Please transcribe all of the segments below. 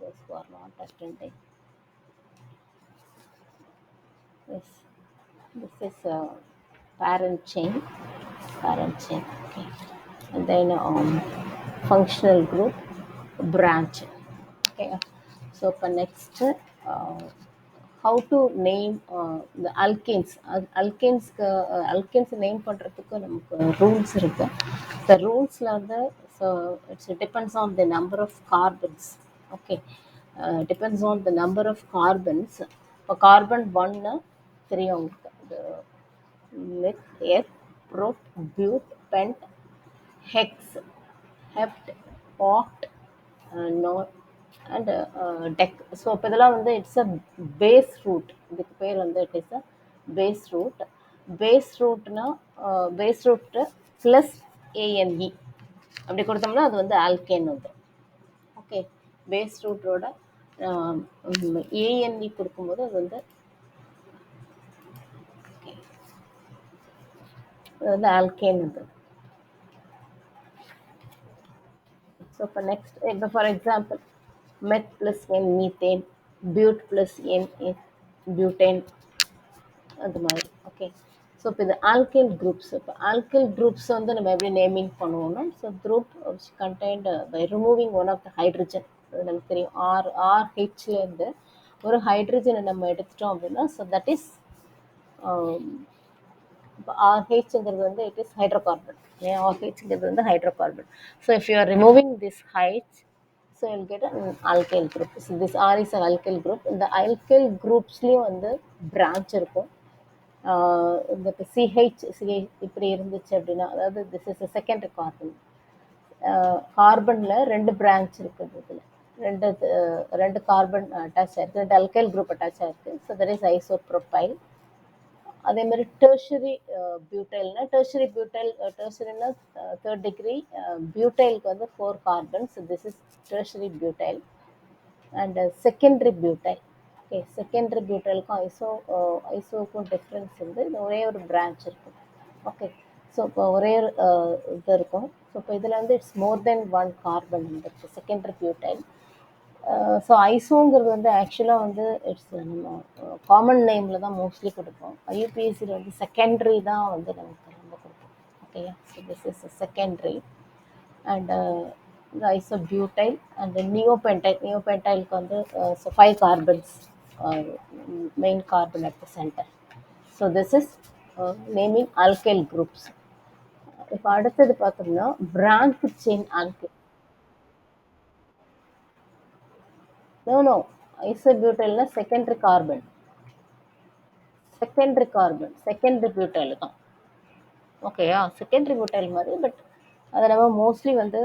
those who are not attending. Yes, this is a parent chain. Parent chain. Okay, and then functional group, branch. Okay, so for next, how to name the alkanes. Alkanes alkanes name பண்றதுக்கு நமக்கு rules இருக்கு. The rulesல வந்து so it depends on the number of carbons. Okay, depends on the number of carbons. இப்போ carbon 1 3 உங்களுக்கு meth, eth, prot, but, pent, hex, hept, oct, not, and deck. So இப்போ இதெல்லாம் வந்து it's a base root. இதுக்கு பேர் வந்து it is a base root. Base ரூட்னா base root plus A N E அப்படி கொடுத்தோம்னா அது வந்து ஆல்கேன் வந்து. ஓகே, பேஸ் ரூட்டோட ஏஎன்இ கொடுக்கும்போது அது வந்து ஆல்கேன் வந்து. ஸோ இப்போ நெக்ஸ்ட், இப்போ for example meth plus ane methane, but plus ane butane, அது மாதிரி. ஓகே, ஸோ இப்போ இது ஆல்கைல் குரூப்ஸ். இப்போ ஆல்கைல் குரூப்ஸ் வந்து நம்ம எப்படி நேமிங் பண்ணுவோம்னா, so group contained by removing one of the hydrogen. அது நமக்கு தெரியும், ஆர்ஹெச்லேருந்து ஒரு ஹைட்ரஜனை நம்ம எடுத்துட்டோம் அப்படின்னா, ஸோ தட் இஸ் இப்போ ஆர்ஹெச்ங்கிறது வந்து இட் இஸ் ஹைட்ரோகார்பன். ஆர்ஹெச்ங்கிறது வந்து hydrocarbon. So if you are removing this heights, so will get an alkyl group. So this R is an alkyl group. இந்த ஆல்கைல் குரூப்ஸ்லேயும் வந்து பிரான்ச் இருக்கும். இந்த சிஹெச் இப்படி இருந்துச்சு அப்படின்னா, அதாவது திஸ் இஸ் செகண்டரி கார்பன். கார்பனில் 2 பிரான்ச் இருக்குது. இதில் ரெண்டு கார்பன் அட்டாச் ஆயிருக்கு, 2 அல்கைல் குரூப் அட்டாச் ஆயிருக்கு. So that is isopropyl. அதே மாதிரி டெர்ஷரி பியூட்டைல்னா, டெர்ஷரி பியூட்டைல், டெர்ஷரினா 3rd டிகிரி, பியூட்டைலுக்கு வந்து 4 carbons. This is tertiary butyl. And secondary butyl. Okay, secondary பியூட்டைலுக்கும் ஐசோவுக்கும் டிஃப்ரென்ஸ் வந்து ஒரே ஒரு பிரான்ச் இருக்கும். ஓகே, ஸோ இப்போ ஒரே ஒரு இது இருக்கும். ஸோ இப்போ இதில் வந்து இட்ஸ் மோர் தென் 1 கார்பன் இருக்குது செகண்டரி பியூட்டைல். ஸோ ஐசோங்கிறது வந்து ஆக்சுவலாக வந்து இட்ஸ் நம்ம காமன் நேமில் தான் மோஸ்ட்லி கொடுப்போம். ஐயூபிஎஸ்சியில் வந்து செகண்டரி தான் வந்து நமக்கு ரொம்ப கொடுப்போம். ஓகேயா, so this is secondary. And இந்த ஐசோபியூட்டைல் அண்ட் நியோபென்டைல். நியோபென்டைலுக்கு வந்து so 5 carbons, main carbon at the centre. So this is naming alkyl groups. இப்போ அடுத்தது பார்த்தோம்னா பிரான்ச் செயின் ஆல்கைல். No, isobutylனா secondary carbon. Secondary carbon, secondary butyl தான். ஓகேயா, secondary butyl மாதிரி. பட் அதை நம்ம மோஸ்ட்லி வந்து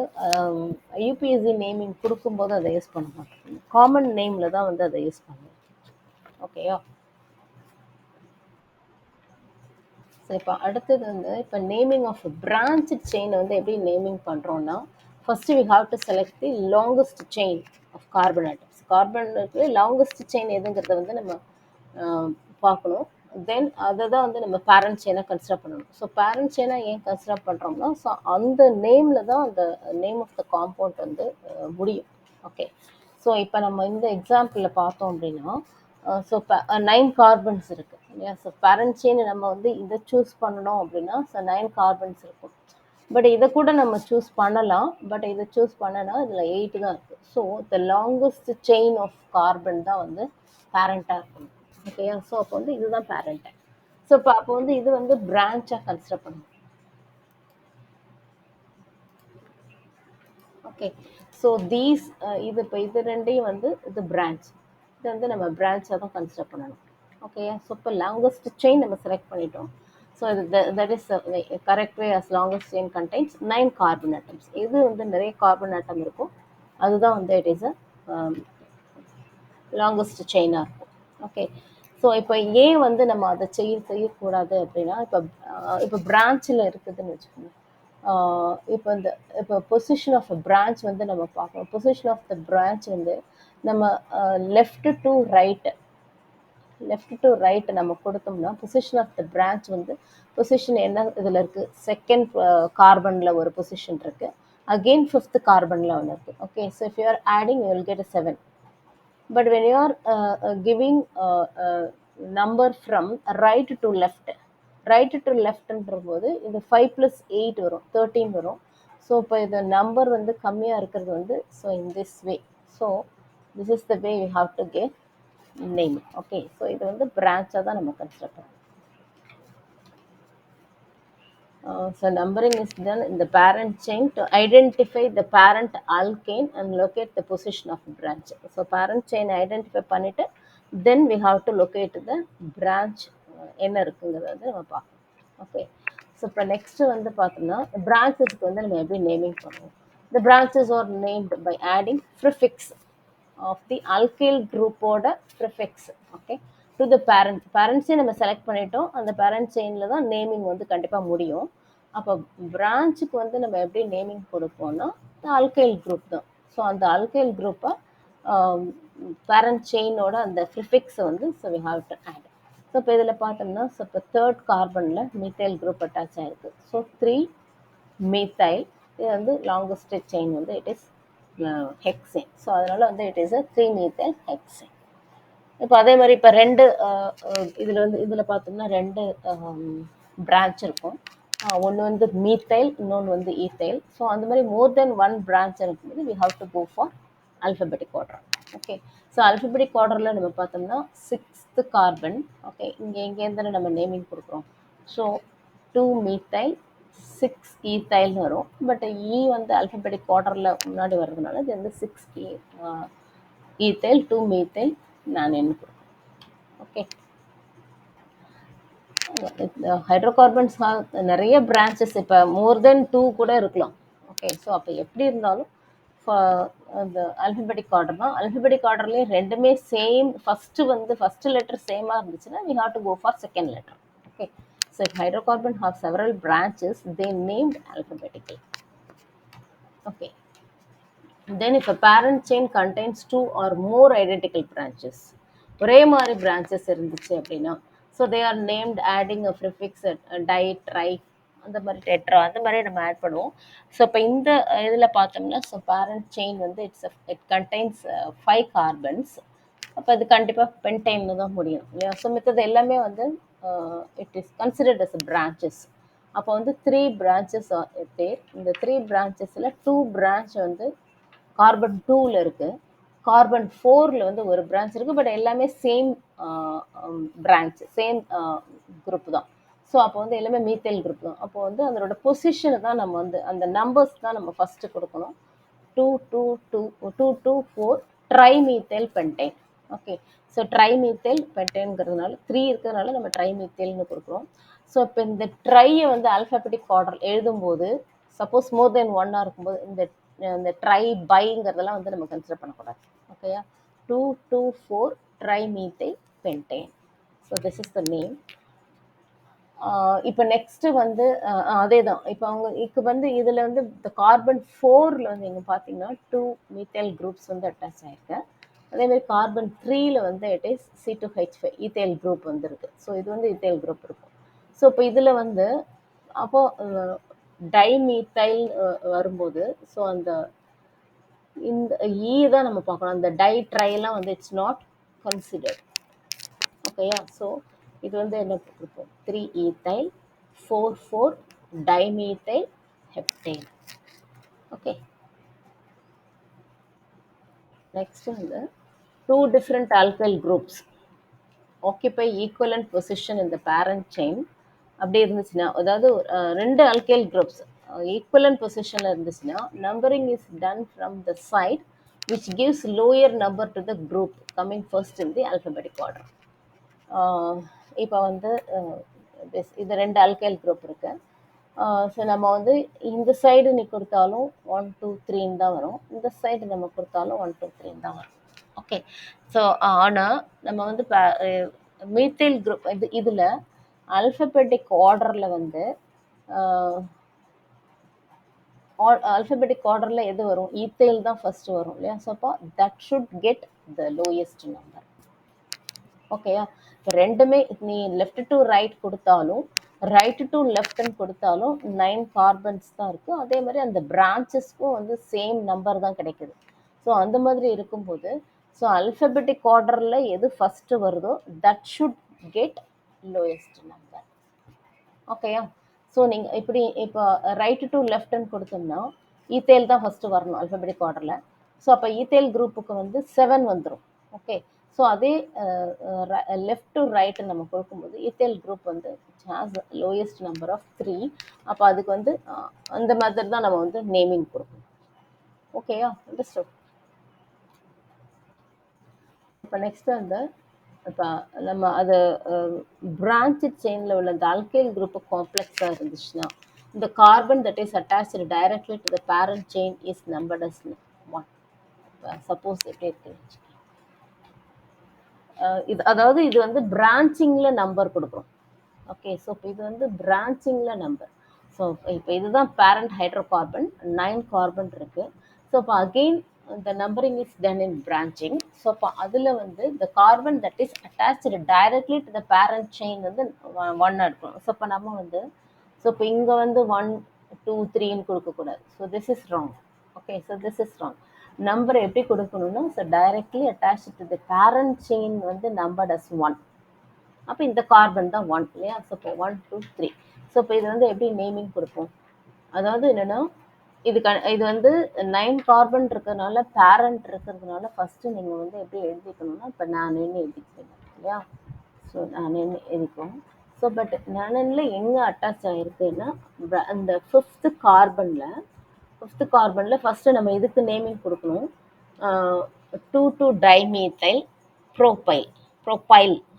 யூபிஎஸ்சி நேமிங் கொடுக்கும்போது அதை யூஸ் பண்ண மாட்டோம். காமன் நேமில் தான் வந்து அதை யூஸ் பண்ணுவோம். ஓகேயா, ஸோ இப்போ அடுத்தது வந்து இப்போ நேமிங் ஆஃப் பிரான்ச் செயின் வந்து எப்படி நேமிங் பண்ணுறோன்னா, first we have to select the longest chain of carbon atoms. கார்பனுக்கு லாங்கஸ்ட் செயின் எதுங்கிறத வந்து நம்ம பார்க்கணும். தென் அதை தான் வந்து நம்ம பேரண்ட் செயினாக கன்சிடர் பண்ணணும். ஸோ பேரண்ட் செயினாக ஏன் கன்சிடர் பண்ணுறோம்னா, ஸோ அந்த நேமில் தான் அந்த நேம் ஆஃப் த காம்பவுண்ட் வந்து முடியும். ஓகே, ஸோ இப்போ நம்ம இந்த எக்ஸாம்பிளில் பார்த்தோம் அப்படின்னா, ஸோ 9 கார்பன்ஸ் இருக்குது இல்லையா. ஸோ பேரண்ட் செயின் நம்ம வந்து இதை சூஸ் பண்ணணும் அப்படின்னா, ஸோ 9 கார்பன்ஸ் இருக்கும். பட் இதை கூட நம்ம சூஸ் பண்ணலாம். பட் இதை சூஸ் பண்ணனா இதில் 8 தான் இருக்குது. So the longest chain of carbon தான் வந்து பேரண்ட்டாக இருக்கணும். ஓகேயா, ஸோ அப்போ வந்து இதுதான் பேரண்ட்டு. ஸோ இப்போ அப்போ வந்து இது வந்து பிரான்ச்சாக கன்சிடர் பண்ணணும். ஓகே, ஸோ தீஸ் இது இப்போ இது ரெண்டையும் வந்து இது பிரான்ச். இது வந்து நம்ம பிரான்ச்சாக தான் கன்சிடர் பண்ணணும். ஓகேயா, ஸோ இப்போ லாங்கஸ்ட் செயின் நம்ம செலக்ட் பண்ணிட்டோம். ஸோ இது that is correct way. As longest chain contains 9 carbon atoms. எது வந்து நிறைய கார்பன் ஆட்டம் இருக்கும் அதுதான் வந்து இட் இஸ் அ லாங்கஸ்ட் செயினாக இருக்கும். ஓகே, ஸோ இப்போ ஏன் வந்து நம்ம அதை செய்யக்கூடாது அப்படின்னா, இப்போ பிரான்ச்சில் இருக்குதுன்னு வச்சுக்கோங்க. இப்போ பொசிஷன் ஆஃப் பிரான்ச் வந்து நம்ம பார்க்கணும். பொசிஷன் ஆஃப் த பிரான்ச் வந்து நம்ம லெஃப்ட் டு ரைட் நம்ம கொடுத்தோம்னா, பொசிஷன் ஆஃப் த பிரான்ச் வந்து பொசிஷன் என்ன இதில் இருக்குது, செகண்ட் கார்பனில் ஒரு பொசிஷன் இருக்குது, அகெயின் 5th கார்பனில் ஒன்று இருக்குது. Okay, so if you are adding you will get 7. But when you are giving number from right to left, right to leftன்ற போது இது 5 plus 8 வரும் 13 வரும். ஸோ இப்போ இந்த நம்பர் வந்து கம்மியாக இருக்கிறது வந்து so in this way. So this is the way you have to get name. Okay, so இது வந்து பிரான்ச்சாக தான் நம்ம கன்சிடர் பண்ணுறோம். So numbering is done in the parent chain to identify the parent alkane and locate the position of branch. So parent chain identify பண்ணிட்டு then we have to locate the branch என்ன இருக்குங்கிறத வந்து நம்ம பார்க்கணும். Okay, so இப்போ next வந்து பார்த்தோம்னா பிரான்ச்சஸ்க்கு வந்து நம்ம எப்படி நேமிங் பண்ணுவோம். The branches are named by adding prefix of the alkyl group ஓட prefix, okay, to the parent. parent chain நம்ம செலக்ட் பண்ணிட்டோம், அந்த parent chainல தான் நேமிங் வந்து கண்டிப்பாக முடியும். அப்போ பிரான்ச்சுக்கு வந்து நம்ம எப்படி நேமிங் கொடுப்போம்னா ஆல்கைல் குரூப் தான். ஸோ அந்த ஆல்கைல் குரூப்பை பேரண்ட் செயினோட அந்த ப்ரிஃபிக்ஸை வந்து so we have to add. So இப்போ இதில் பார்த்தோம்னா ஸோ இப்போ தேர்ட் கார்பனில் மீத்தைல் குரூப் அட்டாச் ஆகிருக்கு. ஸோ 3 மீத்தைல், இது வந்து லாங்கஸ்ட் செயின் வந்து இட் இஸ் ஹெக்சேன். ஸோ அதனால் வந்து இட் இஸ் 3 மீத்தைல் ஹெக்சேன். இப்போ அதே மாதிரி இப்போ ரெண்டு இதில் வந்து இதில் பார்த்தோம்னா ரெண்டு பிரான்ச் இருக்கும். ஒன்று வந்து மீத்தைல், இன்னொன்று வந்து ஈத்தைல். ஸோ அந்த மாதிரி மோர் தென் ஒன் பிரான்ச் இருக்கும்போது we have to go for alphabetic order. Okay, so alphabetic ஆர்டரில் நம்ம பார்த்தோம்னா 6th கார்பன். ஓகே, இங்கேருந்து நம்ம நேமிங் கொடுக்குறோம். ஸோ 2 மீத்தைல் 6 ஈத்தைல்னு வரும். பட் வந்து அல்ஃபபெட்டிக் ஆர்டரில் முன்னாடி வர்றதுனால இது வந்து 6 ஈத்தைல் 2 மீத்தைல் நான் என்ன கொடுக்குறேன். ஓகே, ஹைட்ரோகார்பன்ஸ் நிறைய பிரான்ச்சஸ் இப்போ மோர் தென் 2 கூட இருக்கலாம். ஓகே, ஸோ அப்போ எப்படி இருந்தாலும் அந்த அல்ஃபபெட்டிக் ஆர்டர் தான். அல்ஃபபெட்டிக் ஆர்டர்லேயே ரெண்டுமே சேம், ஃபஸ்ட்டு லெட்டர் சேமாக இருந்துச்சுன்னா we have to go for second letter. Okay, so if hydrocarbon have several branches, they named alphabetically. Okay, then if a parent chain contains 2 or more identical branches, ஒரே மாதிரி branches இருந்துச்சு அப்படின்னா so they are named adding a prefix di tri அந்த மாதிரி tetra அந்த மாதிரி நம்ம add பண்ணுவோம். ஸோ இப்போ இந்த இதில் பார்த்தோம்னா ஸோ பேரண்ட் செயின் வந்து இட் கண்டெய்ன்ஸ் 5 கார்பன்ஸ். அப்போ அது கண்டிப்பாக பென்டைன்னு தான் முடியும் இல்லையா. ஸோ மித்தது எல்லாமே வந்து it is considered as branches. அப்போ வந்து 3 பிரான்ச்சஸ் தேர். இந்த 3 பிரான்ச்சஸில் 2 பிரான்ச் வந்து கார்பன் 2ல் இருக்குது, கார்பன் 4ல் வந்து ஒரு பிரான்ச் இருக்குது. பட் எல்லாமே சேம் பிரான்ச், சேம் குரூப் தான். ஸோ அப்போ வந்து எல்லாமே மீத்தைல் குரூப் தான். அப்போ வந்து அதனோட பொசிஷனை தான் நம்ம வந்து அந்த நம்பர்ஸ் தான் நம்ம ஃபஸ்ட்டு கொடுக்கணும். 2 2 2 tri methyl pentane. Okay, so tri methyl பென்டைன்ங்கிறதுனால 3 இருக்கிறதுனால நம்ம ட்ரை மீத்தைல்னு கொடுக்குறோம். ஸோ இப்போ இந்த ட்ரையை வந்து ஆல்ஃபபெட்டிக் ஆர்டர் எழுதும்போது சப்போஸ் மோர் தென் 1 இருக்கும்போது இந்த ட்ரை பைங்கிறதெல்லாம் வந்து நம்ம கன்சிடர் பண்ணக்கூடாது. ஓகேயா, 2 2 4 try methyl pentyne. So this is the name. இப்போ நெக்ஸ்ட்டு வந்து அதே தான். இப்போ வந்து இதில் வந்து இந்த கார்பன் 4ல் வந்து நீங்கள் பார்த்தீங்கன்னா 2 மீத்தைல் குரூப்ஸ் வந்து அட்டாச் ஆகிருக்கு. அதேமாதிரி கார்பன் 3ல் வந்து it is C2H5 ethyl group வந்து இருக்குது. ஸோ இது வந்து ஈத்தைல் குரூப் இருக்கும். ஸோ இப்போ இதில் வந்து அப்போது டைமீத்தைல் வரும்போது ஸோ அந்த இந்த தான் நம்ம பார்க்கணும். அந்த டை ட்ரைலாம் வந்து இட்ஸ் நாட் கன்சிடர்ட். ஓகேயா, ஸோ இது வந்து என்ன கொடுப்போம், 3 ஈத்தைல் 4 டைமீத்தைல் ஹெப்டைன். ஓகே, நெக்ஸ்ட் வந்து 2 different alkyl groups occupy equivalent position in the parent chain. அப்படி இருந்துச்சுன்னா அதாவது 2 alkyl groups equivalent பொசிஷனில் இருந்துச்சுன்னா numbering is done from the side which gives lower number to the group coming first in the alphabetic order. இப்போ வந்து இது 2 alkyl group இருக்குது. So நம்ம வந்து இந்த சைடு நீ கொடுத்தாலும் 1 2 3 தான் வரும், இந்த சைடு நம்ம கொடுத்தாலும் 1 2 3 தான் வரும். ஓகே, ஸோ ஆனால் நம்ம வந்து மீத்தைல் குரூப் இதில் அல்ஃபபெட்டிக் ஆர்டரில் வந்து அல்ஃபபெட்டிக் ஆர்டரில் எது வரும், ஈத்தைல் தான் ஃபஸ்ட்டு வரும் இல்லையா. ஸோ அப்போ that should get the lowest number. ஓகேயா, இப்போ ரெண்டுமே நீ லெஃப்ட் டு ரைட் கொடுத்தாலும் ரைட் டு லெஃப்ட்னு கொடுத்தாலும் 9 கார்பன்ஸ் தான் இருக்குது. அதே மாதிரி அந்த பிரான்ச்சஸ்க்கும் வந்து சேம் நம்பர் தான் கிடைக்குது. ஸோ அந்த மாதிரி இருக்கும்போது ஸோ அல்ஃபபெட்டிக் ஆர்டரில் எது ஃபஸ்ட்டு வருதோ that should get lowest number. ஓகேயா? ஸோ நீங்கள் இப்படி இப்போ ரைட்டு டு லெஃப்ட்னு கொடுத்தோம்னா ஈத்தேல் தான் ஃபஸ்ட்டு வரணும் அல்ஃபபெட்டிக் ஆர்டரில். ஸோ அப்போ ஈத்தேல் குரூப்புக்கு வந்து 7 வந்துடும். ஓகே. ஸோ அதே லெஃப்ட் டு ரைட்டு நம்ம கொடுக்கும்போது ஈத்தேல் குரூப் வந்து ஹேஸ் லோயஸ்ட் நம்பர் ஆஃப் 3. அப்போ அதுக்கு வந்து அந்த மாதிரி தான் நம்ம வந்து நேமிங் கொடுக்கணும். ஓகேயா? அண்டர்ஸ்டுட். இப்போ நெக்ஸ்ட் வந்து இப்போ நம்ம அது பிரான்ச் செயினில் உள்ள இந்த அல்கைல் குரூப்பு காம்ப்ளெக்ஸாக இருந்துச்சுன்னா இந்த carbon that is attached directly to the parent chain is numbered as 1. Suppose எப்படி இருக்கு, இது அதாவது இது வந்து பிரான்ச்சிங்கில் நம்பர் கொடுக்குறோம். ஓகே. ஸோ இப்போ இது வந்து பிரான்ச்சிங்கில் நம்பர். ஸோ இப்போ இதுதான் பேரண்ட் ஹைட்ரோ கார்பன், 9 கார்பன் இருக்குது. ஸோ இப்போ again the numbering is done in branching. So இப்போ அதில் வந்து the carbon that is attached directly to the parent chain வந்து 1 இருக்கும். ஸோ இப்போ நம்ம வந்து ஸோ இப்போ இங்கே வந்து 1 2 3ன்னு கொடுக்கக்கூடாது. So this is wrong. Okay. So this is wrong. Number எப்படி கொடுக்கணும்னா so directly attach to the parent chain வந்து நம்பர்ட் அஸ் 1. அப்போ இந்த கார்பன் தான் 1 இல்லையா? ஸோ இப்போ 1 2 3. ஸோ இப்போ இது வந்து எப்படி நேமிங் கொடுப்போம்? அதாவது என்னென்னா இது வந்து 9 கார்பன் இருக்கிறதுனால பேரண்ட் இருக்கிறதுனால ஃபஸ்ட்டு நீங்கள் வந்து எப்படி எழுதிக்கணும்னா இப்போ நானேன்னு எழுதிக்கிறேன் இல்லையா? ஸோ நானேன்னு எழுதிக்கோம். ஸோ பட் நானில் எங்கே அட்டாச் ஆகிருக்குன்னா அந்த ஃபிஃப்த்து கார்பனில் ஃபஸ்ட்டு நம்ம இதுக்கு நேமிங் கொடுக்கணும். 2 டைமீத்தைல் ப்ரோபைல்.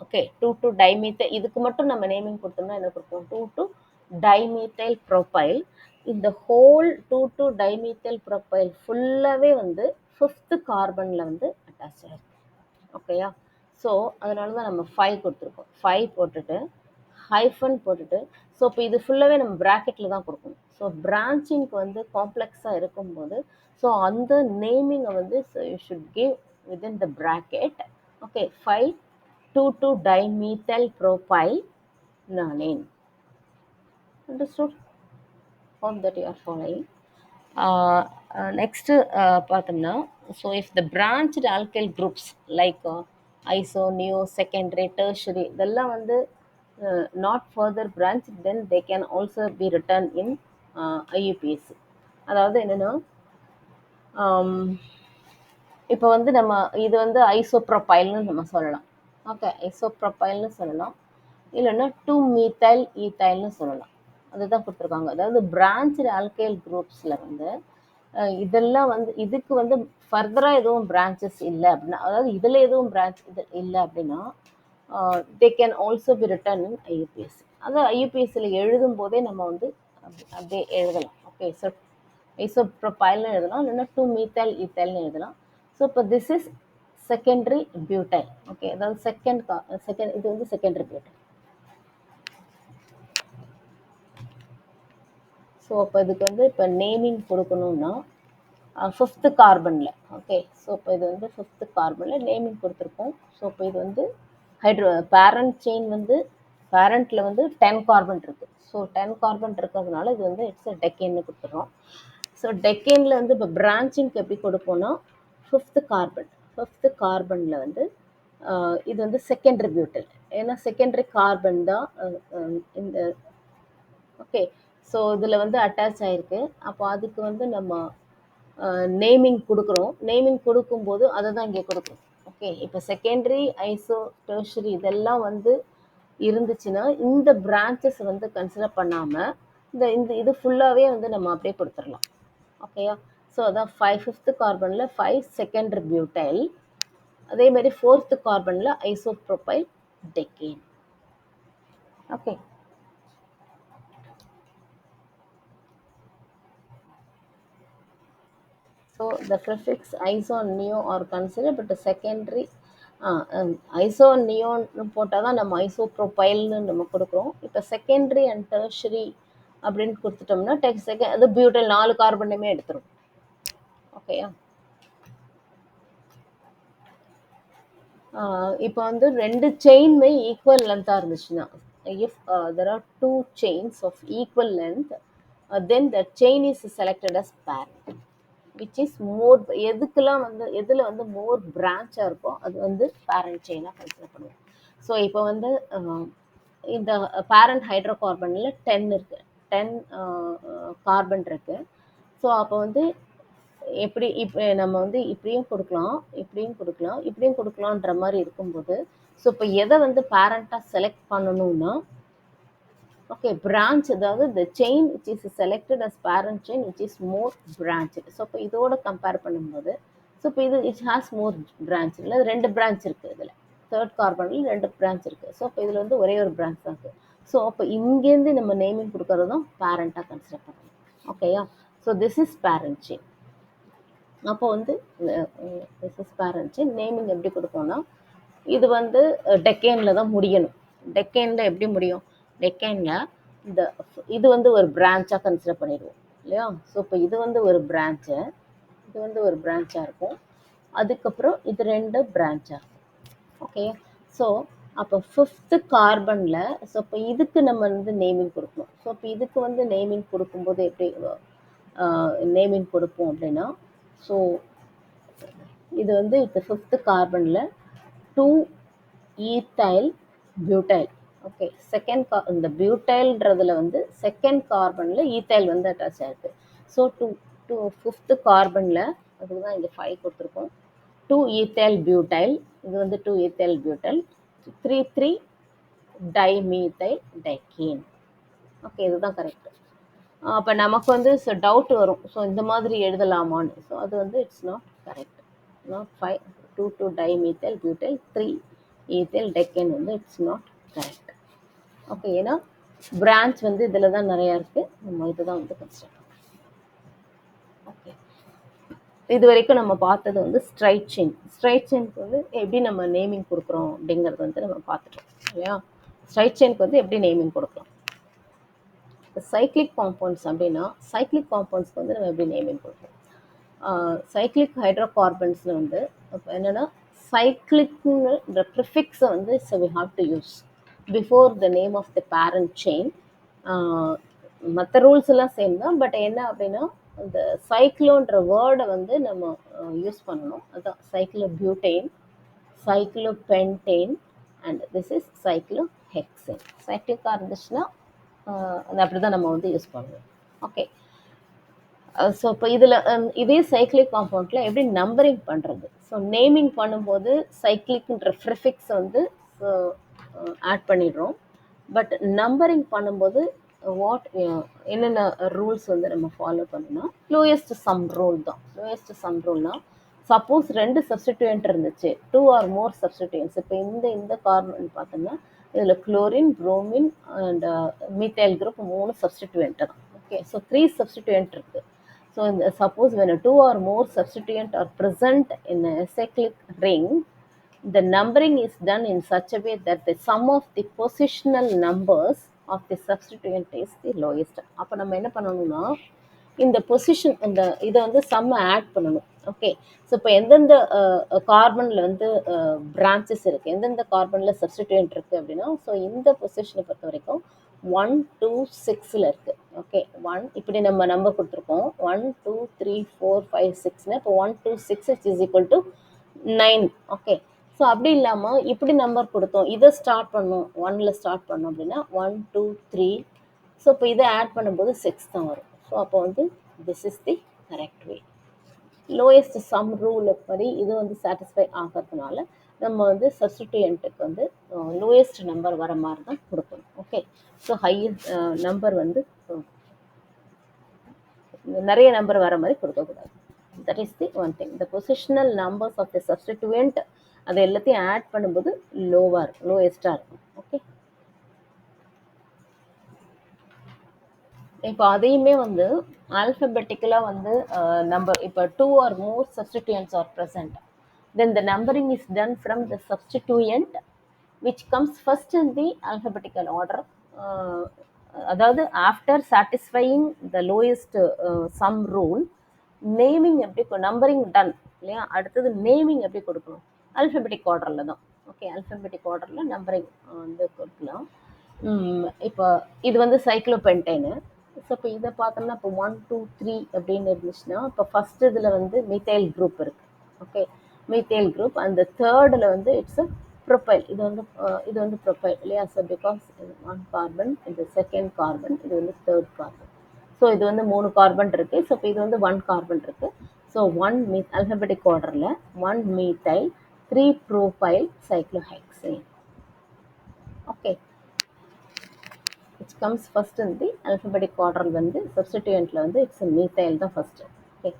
ஓகே. 2 டைமீத்தைல் இதுக்கு மட்டும் நம்ம நேமிங் கொடுத்தோம்னா என்ன கொடுப்போம்? 2 டைமீத்தைல் ப்ரோபைல். இந்த ஹோல் 2 டைமீத்தைல் ப்ரோபைல் ஃபுல்லாகவே வந்து ஃபிஃப்த்து கார்பனில் வந்து அட்டாச் ஆகிருக்கு. ஓகேயா? ஸோ அதனால தான் நம்ம 5 கொடுத்துருக்கோம். 5 போட்டுட்டு ஹைஃபன் போட்டுட்டு ஸோ இப்போ இது ஃபுல்லாகவே நம்ம ப்ராக்கெட்டில் தான் கொடுக்கணும். ஸோ பிரான்ச்சிங்க்கு வந்து காம்ப்ளெக்ஸாக இருக்கும்போது ஸோ அந்த நேமிங்கை வந்து you should give within the bracket. Okay. 5 2 dimethyl propyl nonane. Understood? hope that you are following. Next பார்த்தோம்னா so if the branched alkyl groups like iso neo secondary tertiary இதெல்லாம் வந்து not further branch then they can also be written in IUPAC. அதாவது என்னென்னா இப்போ வந்து நம்ம இது வந்து ஐசோப்ரோபைல்னு நம்ம சொல்லலாம். ஓகே. ஐசோப்ரோபைல்னு சொல்லலாம், இல்லைன்னா 2 மீத்தைல் ஈத்தைல்னு சொல்லலாம். அதுதான் கொடுத்துருக்காங்க. அதாவது பிரான்ச்டு ஆல்கைல் குரூப்ஸில் வந்து இதெல்லாம் வந்து இதுக்கு வந்து ஃபர்தராக எதுவும் பிரான்ச்சஸ் இல்லை அப்படின்னா, அதாவது இதில் எதுவும் பிரான்ச் இது இல்லை அப்படின்னா தே can also be written in IUPSC. அது ஐயூபிஎஸ்சியில் எழுதும் போதே நம்ம வந்து அப்படியே எழுதலாம். ஓகே. ஸோ ஐசோப்ரோபைல்னு எழுதலாம், இல்லைன்னா 2 மீத்தைல் ஈத்தைல்னு எழுதலாம். ஸோ இப்போ this is secondary butyl. Okay. அதாவது செகண்ட் இது வந்து செகண்டரி பியூட்டைல். ஸோ அப்போ இதுக்கு வந்து இப்போ நேமிங் கொடுக்கணும்னா ஃபிஃப்த்து கார்பனில். ஓகே. ஸோ இப்போ இது வந்து ஃபிஃப்த்து கார்பனில் நேமிங் கொடுத்துருக்கோம். ஸோ இப்போ இது வந்து பேரண்ட் செயின் வந்து பேரண்ட்டில் வந்து 10 கார்பன் இருக்குது. ஸோ 10 கார்பன் இருக்கிறதுனால இது வந்து இட்ஸ் டெக்கேன்னு கொடுத்துட்றோம். ஸோ டெக்கேனில் வந்து இப்போ பிரான்ச்சிங்க்கு எப்படி கொடுப்போம்னா ஃபிஃப்த்து கார்பனில் வந்து இது வந்து செகண்டரி பியூட்டைல். ஏன்னா செகண்டரி கார்பன் தான் இந்த ஓகே. ஸோ இதில் வந்து அட்டாச் ஆகிருக்கு. அப்போ அதுக்கு வந்து நம்ம நேமிங் கொடுக்குறோம். நேமிங் கொடுக்கும்போது அதை தான் இங்கே கொடுக்குறோம். ஓகே. இப்போ செகண்டரி ஐசோ டெர்ஷரி இதெல்லாம் வந்து இருந்துச்சுன்னா இந்த பிரான்ச்சஸ் வந்து கன்சிடர் பண்ணாமல் இந்த இது ஃபுல்லாகவே வந்து நம்ம அப்படியே கொடுத்துடலாம். ஓகேயா? ஸோ அதான் 5th கார்பனில் 5 செகண்டரி பியூட்டைல், அதே மாதிரி 4th கார்பனில் isopropyl decane. Okay. So the prefix iso and neo are considered, but the secondary iso and neon போட்டால் தான் நம்ம ஐசோப்ரோபைல்னு நம்ம கொடுக்குறோம். இப்போ செகண்டரி அண்ட் டெர்ஷரி அப்படின்னு கொடுத்துட்டோம்னா அது பியூட்டைல் 4 கார்பனுமே எடுத்துரும். ஓகேயா? இப்போ வந்து 2 செயின்மே ஈக்குவல் லென்த்தாக இருந்துச்சுன்னா, if there are 2 chains of equal length, then the chain is selected as parent. which is more, எதுக்கெல்லாம் வந்து எதில் வந்து மோர் பிரான்ச்சாக இருக்கோ அது வந்து பேரண்ட் செயினாக கன்சிடர் பண்ணுவோம். ஸோ இப்போ வந்து இந்த பேரண்ட் ஹைட்ரோ கார்பனில் 10 இருக்குது, 10 கார்பன் இருக்குது. ஸோ அப்போ வந்து எப்படி இப்போ நம்ம வந்து இப்படியும் கொடுக்கலாம், இப்படியும் கொடுக்கலாம், இப்படியும் கொடுக்கலான்ற மாதிரி இருக்கும்போது, ஸோ இப்போ எதை வந்து பேரண்ட்டாக செலக்ட் பண்ணணும்னா, ஓகே பிரான்ச், அதாவது the chain which is selected as parent chain which is more branched. So இப்போ இதோட கம்பேர் பண்ணும்போது, ஸோ இப்போ இது இட் ஹாஸ் மோர் பிரான்ச், இல்லை 2 பிரான்ச் இருக்குது இதில், தேர்ட் கார்பனில் 2 பிரான்ச் இருக்குது. ஸோ இப்போ இதில் வந்து ஒரே ஒரு பிரான்ச் தான் இருக்குது. ஸோ அப்போ இங்கேருந்து நம்ம நேமிங் கொடுக்கறது தான் பேரண்ட்டாக கன்சிடர் பண்ணணும். ஓகேயா? So this is parent chain. அப்போ வந்து this is parent chain. Naming எப்படி கொடுப்போம்னா, இது வந்து டெக்கேனில் தான் முடியணும். டெக்கேனில் எப்படி முடியும்? டெக்கேனில் இந்த இது வந்து ஒரு பிரான்ச்சாக கன்சிடர் பண்ணிடுவோம் இல்லையா? ஸோ இப்போ இது வந்து ஒரு பிரான்ச்சு, இது வந்து ஒரு பிரான்ச்சாக இருக்கும். அதுக்கப்புறம் இது 2 பிரான்ச்சாக இருக்கும். ஓகே, ஸோ அப்போ 5th கார்பனில், ஸோ இப்போ இதுக்கு நம்ம வந்து நேமிங் கொடுக்கணும். ஸோ இப்போ இதுக்கு வந்து நேமிங் கொடுக்கும்போது எப்படி நேமிங் கொடுப்போம் அப்படின்னா, ஸோ இது வந்து இப்போ 5th கார்பனில் 2 ஈத்தைல் பியூட்டைல். ஓகே, இந்த பியூட்டைல்ன்றதுல வந்து செகண்ட் கார்பனில் ஈத்தைல் வந்து அட்டாச் ஆயிருக்கு. ஸோ 5th கார்பனில், அதுக்கு தான் இங்கே 5 கொடுத்துருக்கோம், 2 ஈத்தைல் பியூட்டைல், இது வந்து 2 ஈத்தைல் பியூட்டைல், 3 டைமீத்தைல் டைக்கீன். ஓகே, இதுதான் கரெக்ட். அப்போ நமக்கு வந்து டவுட் வரும், ஸோ இந்த மாதிரி எழுதலாமான்னு. ஸோ அது வந்து it's not correct. Not 5, 2 dimethyl butyl, 3 ethyl decane வந்து இட்ஸ் நாட் கரெக்ட். ஓகே, ஏன்னா பிரான்ச் வந்து இதில் தான் நிறையா இருக்குது, நம்ம இதுதான் வந்து கன்சிடர். ஓகே, இது வரைக்கும் நம்ம பார்த்தது வந்து ஸ்ட்ரைட் செயின். ஸ்ட்ரைட் செயினுக்கு வந்து எப்படி நம்ம நேமிங் கொடுக்குறோம் அப்படிங்கிறது வந்து நம்ம பார்த்துட்டோம் இல்லையா? ஸ்ட்ரைட் செயினுக்கு வந்து எப்படி நேமிங் கொடுக்கலாம். சைக்ளிக் காம்பவுண்ட்ஸ் அப்படின்னா, சைக்ளிக் காம்பவுண்ட்ஸ்க்கு வந்து நம்ம எப்படி நேமிங் கொடுக்கலாம். சைக்ளிக் ஹைட்ரோ கார்பன்ஸில் வந்து இப்போ என்னென்னா, சைக்ளிக்ன்ற ப்ரிஃபிக்ஸை வந்து so we have to use before the name of the parent chain. மற்ற ரூல்ஸ் எல்லாம் சேம் தான், பட் என்ன அப்படின்னா இந்த சைக்ளோன்ற வேர்டை வந்து நம்ம யூஸ் பண்ணணும். அதுதான் cyclobutane, cyclopentane and this is cyclohexane. சைக்ளிக்காக இருந்துச்சுன்னா அது அப்படி தான் நம்ம வந்து யூஸ் பண்ணுவோம். ஓகே, ஸோ இப்போ இதில் இதே சைக்ளிக் காம்பவுண்டில் எப்படி நம்பரிங் பண்ணுறது. ஸோ நேமிங் பண்ணும்போது சைக்ளிக்ன்ற ப்ரிஃபிக்ஸை வந்து ஆட் பண்ணிடுறோம். பட் நம்பரிங் பண்ணும்போது என்னென்ன ரூல்ஸ் வந்து நம்ம ஃபாலோ பண்ணணும்னா, லோயஸ்ட் சம் ரூல் தான். லோயஸ்ட் சம் ரூல்னால், சப்போஸ் 2 சப்ஸ்டிடியூயன்ட் இருந்துச்சு, 2 ஆர் மோர் சப்ஸ்டிடியூயன்ட்ஸ். இப்போ இந்த கார்பன் பார்த்தோம்னா இதில் chlorine, bromine and methyl group 3 substituent தான். ஓகே, ஸோ 3 சப்ஸ்டிடியூயன்ட் இருக்குது. So suppose when 2 or more substituent are present in a cyclic ring, the numbering is done in such a way that the sum of the positional numbers of the substituent is the lowest. அப்போ நம்ம என்ன பண்ணணும்னா, இந்த position இந்த இதை வந்து சம்மை add பண்ணணும். Okay, so இப்போ எந்தெந்த கார்பனில் வந்து பிரான்ச்சஸ் இருக்குது, எந்தெந்த கார்பனில் சப்ஸ்டிடியூயன்ட் இருக்குது அப்படின்னா, ஸோ இந்த பொசிஷனை பொறுத்த வரைக்கும் 1, 2, 6 இருக்குது. ஓகே, 1 இப்படி நம்ம நம்பர் கொடுத்துருக்கோம், 1, 2, 3, 4, 5, 6ன்னு. இப்போ 1, 2, 6 is equal to 9. Okay, so அப்படி இல்லாமல் இப்படி நம்பர் கொடுத்தோம், இதை ஸ்டார்ட் பண்ணோம், 1ல் ஸ்டார்ட் பண்ணோம் அப்படின்னா 1, 2, 3. ஸோ இப்போ இதை ஆட் பண்ணும்போது 6 தான் வரும். ஸோ அப்போ வந்து this is the correct way. Lowest sum rule படி இது வந்து சாட்டிஸ்ஃபை ஆகிறதுனால நம்ம வந்து சப்ஸ்டிடியூயன்ட்டுக்கு வந்து லோயஸ்ட் நம்பர் வர மாதிரி தான் கொடுக்கணும். ஓகே, ஸோ ஹையஸ்ட் நம்பர் வந்து நிறைய நம்பர் வர மாதிரி கொடுக்கக்கூடாது. That is the one thing. The positional numbers of the substituent அதை எல்லாத்தையும் ஆட் பண்ணும்போது லோவாக இருக்கும், லோயஸ்ட்டாக இருக்கும். ஓகே, இப்போ அதையுமே வந்து ஆல்ஃபபெட்டிக்கலாக வந்து நம்பர், இப்போ 2 or more substituents are present, then the numbering is done from the substituent which comes first in the alphabetical order. அதாவது after satisfying the lowest sum rule, naming எப்படி நம்பரிங் டன் இல்லையா, அடுத்தது naming எப்படி கொடுக்கணும், alphabetic ஆர்டரில் தான். Okay, alphabetic ஆர்டரில் numbering வந்து கொடுக்கலாம். இப்போ இது வந்து சைக்ளோபென்டைனு, ஸோ இப்போ இதை பார்த்தோம்னா இப்போ 1 2 3 அப்படின்னு இருந்துச்சுன்னா இப்போ ஃபர்ஸ்ட் இதில் வந்து மீத்தைல் குரூப் இருக்கு. Okay, methyl group. அந்த தேர்டில் வந்து இட்ஸ் ப்ரொபைல். இது வந்து ப்ரொபைல் இல்லையா? ஸோ பிகாஸ் ஒன் கார்பன், இது செகண்ட் கார்பன், இது வந்து தேர்ட் கார்பன். ஸோ இது வந்து 3 கார்பன் இருக்கு. ஸோ இப்போ இது வந்து 1 கார்பன் இருக்கு. ஸோ 1 அல்பபெட்டிக் ஆர்டரில் 1 methyl 3 profile cyclohexane. Okay, which comes first in the alphabetic order வந்து substituentல வந்து it's a methyl தான் first. Okay,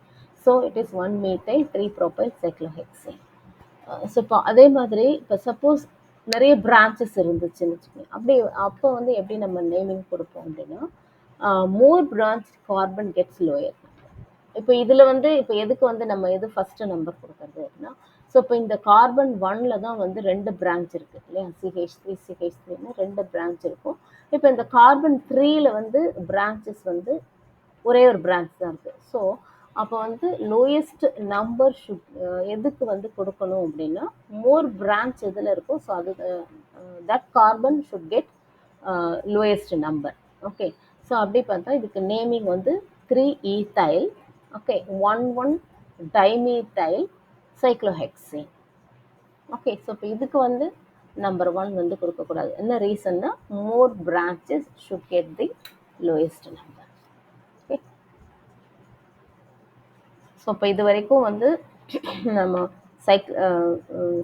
so it is 1 methyl 3 propyl cyclohexane. So இப்போ அதே மாதிரி இப்போ சப்போஸ் நிறைய பிரான்ச்சஸ் இருந்துச்சுன்னு வச்சுக்கோங்க, அப்படி அப்போ வந்து எப்படி நம்ம நேமிங் கொடுப்போம் அப்படின்னா மோர் பிரான்ச் கார்பன் கெட்ஸ் லோயர். இப்போ இதில் வந்து இப்போ எதுக்கு வந்து நம்ம எது ஃபஸ்ட்டு நம்பர் கொடுக்குறது அப்படின்னா, ஸோ இப்போ இந்த கார்பன் 1ல தான் வந்து 2 பிரான்ச் இருக்குது இல்லையா? CH3 CH3ன்னு 2 பிரான்ச் இருக்கும். இப்போ இந்த கார்பன் 3ல வந்து பிரான்ச்சஸ் வந்து ஒரே ஒரு பிரான்ச் தான் இருக்குது. ஸோ அப்போ வந்து லோயஸ்ட் நம்பர் ஷுட் எதுக்கு வந்து கொடுக்கணும் அப்படின்னா, மோர் பிரான்ச் எதில் இருக்கோ ஸோ அது that carbon should get lowest number. Okay, so அப்படி பார்த்தா இதுக்கு நேமிங் வந்து 3 ethyl, okay, 1 dimethyl cyclohexane. Okay, so இப்போ இதுக்கு வந்து நம்பர் 1 வந்து கொடுக்கக்கூடாது. என்ன ரீசன்னா, more branches should get the lowest number. Okay, so இப்போ இது வரைக்கும் வந்து நம்ம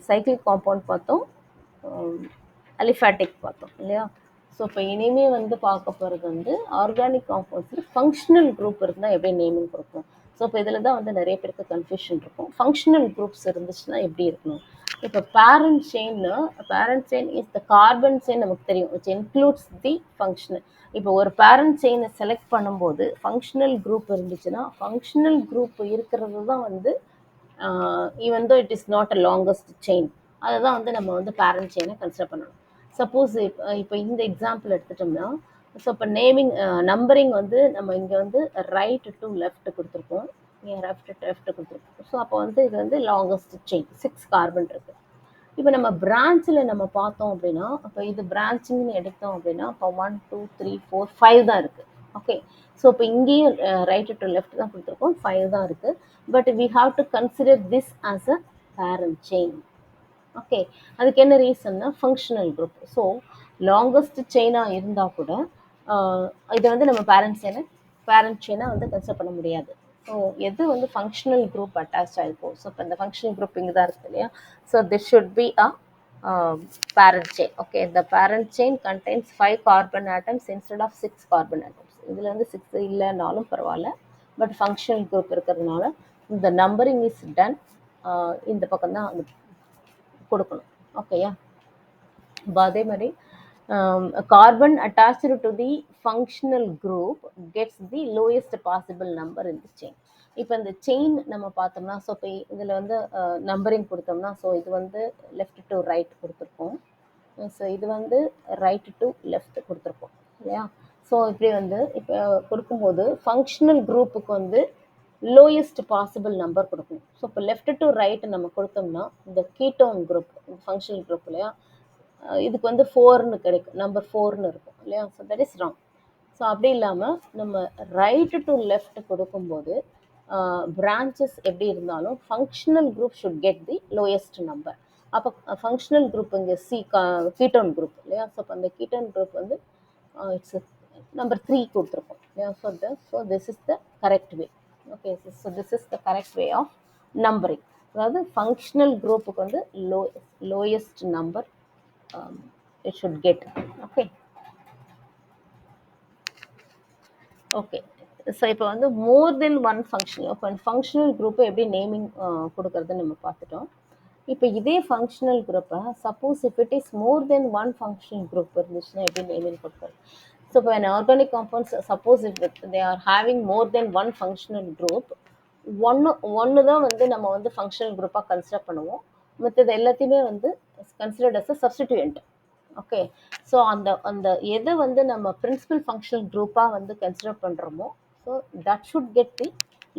சைக்கிள் காம்பவுண்ட் பார்த்தோம், அலிஃபேட்டிக் பார்த்தோம் இல்லையா? ஸோ இப்போ இனிமே வந்து பார்க்க போகிறது வந்து ஆர்கானிக் காம்பவுண்ட்ஸில் ஃபங்க்ஷனல் குரூப் இருந்தால் எப்படி நேமிங் கொடுப்போம். ஸோ இப்போ இதில் தான் வந்து நிறைய பேருக்கு கன்ஃபியூஷன் இருக்கும். ஃபங்க்ஷனல் குரூப்ஸ் இருந்துச்சுன்னா எப்படி இருக்கணும்? இப்போ parent chain is the carbon chain நமக்கு தெரியும், விச் இன்க்ளூட்ஸ் தி ஃபங்க்ஷனல். இப்போ ஒரு பேரண்ட் செயினை செலக்ட் பண்ணும்போது ஃபங்க்ஷனல் குரூப் இருந்துச்சுன்னா, ஃபங்க்ஷனல் குரூப் இருக்கிறது தான் வந்து even though it is not a longest chain, அதை தான் வந்து நம்ம வந்து பேரண்ட் செயினை கன்சிடர் பண்ணணும். சப்போஸ் இப்போ இந்த எக்ஸாம்பிள் எடுத்துட்டோம்னா, ஸோ இப்போ நேமிங் நம்பரிங் வந்து நம்ம இங்கே வந்து ரைட் டு லெஃப்ட் கொடுத்துருக்கோம், இங்கே லெஃப்ட் கொடுத்துருக்கோம். ஸோ அப்போ வந்து இது வந்து லாங்கஸ்ட் செயின் 6 கார்பன் இருக்குது. இப்போ நம்ம பிரான்ச்சில் நம்ம பார்த்தோம் அப்படின்னா, இப்போ இது பிரான்ச்சிங்னு எடுத்தோம் அப்படின்னா இப்போ 1 2 3 4 5 தான் இருக்குது. ஓகே, ஸோ இப்போ இங்கேயும் ரைட் டு லெஃப்ட் தான் கொடுத்துருக்கோம், 5 தான் இருக்குது. But we have to consider this as a parent chain. Okay, அதுக்கு என்ன ரீசன்னா ஃபங்க்ஷனல் குரூப். ஸோ லாங்கஸ்ட் செயினாக இருந்தால் கூட இதை வந்து நம்ம பேரண்ட் செயினாக வந்து கன்சிடர் பண்ண முடியாது. ஸோ எது வந்து ஃபங்க்ஷனல் குரூப் அட்டாச் ஆகிருக்கும். ஸோ இப்போ இந்த ஃபங்க்ஷனல் குரூப் இங்கே தான் இருக்குது இல்லையா? So this should be a parent chain. Okay, the parent chain contains 5 carbon atoms instead of 6 carbon atoms. இதில் வந்து 6 இல்லைனாலும் பரவாயில்ல, பட் ஃபங்க்ஷனல் குரூப் இருக்கிறதுனால இந்த நம்பரிங் இஸ் டன் இந்த பக்கம் தான் கொடுக்கணும். ஓகேயா? அதே மாதிரி carbon attached to the functional group gets the lowest possible number in the chain. இப்போ இந்த செயின் நம்ம பார்த்தோம்னா, ஸோ இப்போ இதில் வந்து நம்பரிங் கொடுத்தோம்னா, ஸோ இது வந்து லெஃப்ட் டு ரைட் கொடுத்துருக்கோம், ஸோ இது வந்து ரைட் டு லெஃப்ட் கொடுத்துருக்கோம் இல்லையா? ஸோ இப்படி வந்து இப்போ கொடுக்கும்போது ஃபங்க்ஷனல் குரூப்புக்கு வந்து லோயஸ்ட் பாசிபிள் நம்பர் கொடுக்கணும். ஸோ இப்போ லெஃப்ட் டு ரைட் நம்ம கொடுத்தோம்னா இந்த கீட்டோன் குரூப் ஃபங்க்ஷனல் குரூப் இல்லையா, இதுக்கு வந்து 4ன்னு கிடைக்கும், நம்பர் 4ன்னு இருக்கும் இல்லையா? So that is wrong. So அப்படி இல்லாமல் நம்ம ரைட் டு லெஃப்ட் கொடுக்கும்போது பிரான்ச்சஸ் எப்படி இருந்தாலும் functional group should get the lowest number. அப்போ ஃபங்க்ஷனல் குரூப் இங்கே கீட்டோன் குரூப் இல்லையா? ஸோ அப்போ அந்த கீட்டோன் குரூப் வந்து இட்ஸ் நம்பர் 3 கொடுத்துருக்கோம் இல்லையா? So this is the correct way. Okay, so this is the correct way of numbering. அதாவது functional குரூப்புக்கு வந்து lowest number it should get. Okay, okay, so இப்போ வந்து மோர் தென் ஒன் ஃபங்க்ஷனல், இப்போ functional குரூப்பை எப்படி நேமிங் கொடுக்கறதுன்னு நம்ம பார்த்துட்டோம். இப்போ இதே ஃபங்க்ஷனல் குரூப்பை suppose if it is more than one functional group இருந்துச்சுன்னா எப்படி நேமிங் கொடுக்குறது? ஸோ இப்போ organic compounds suppose if they are having more than one functional group, ஒன்று தான் வந்து நம்ம வந்து ஃபங்க்ஷனல் குரூப்பாக கன்சிடர் பண்ணுவோம், மற்றது எல்லாத்தையுமே வந்து considered as a substituent. Okay, so அந்த எதை வந்து நம்ம பிரின்சிபல் ஃபங்க்ஷனல் குரூப்பாக வந்து கன்சிடர் பண்ணுறோமோ, so that should get the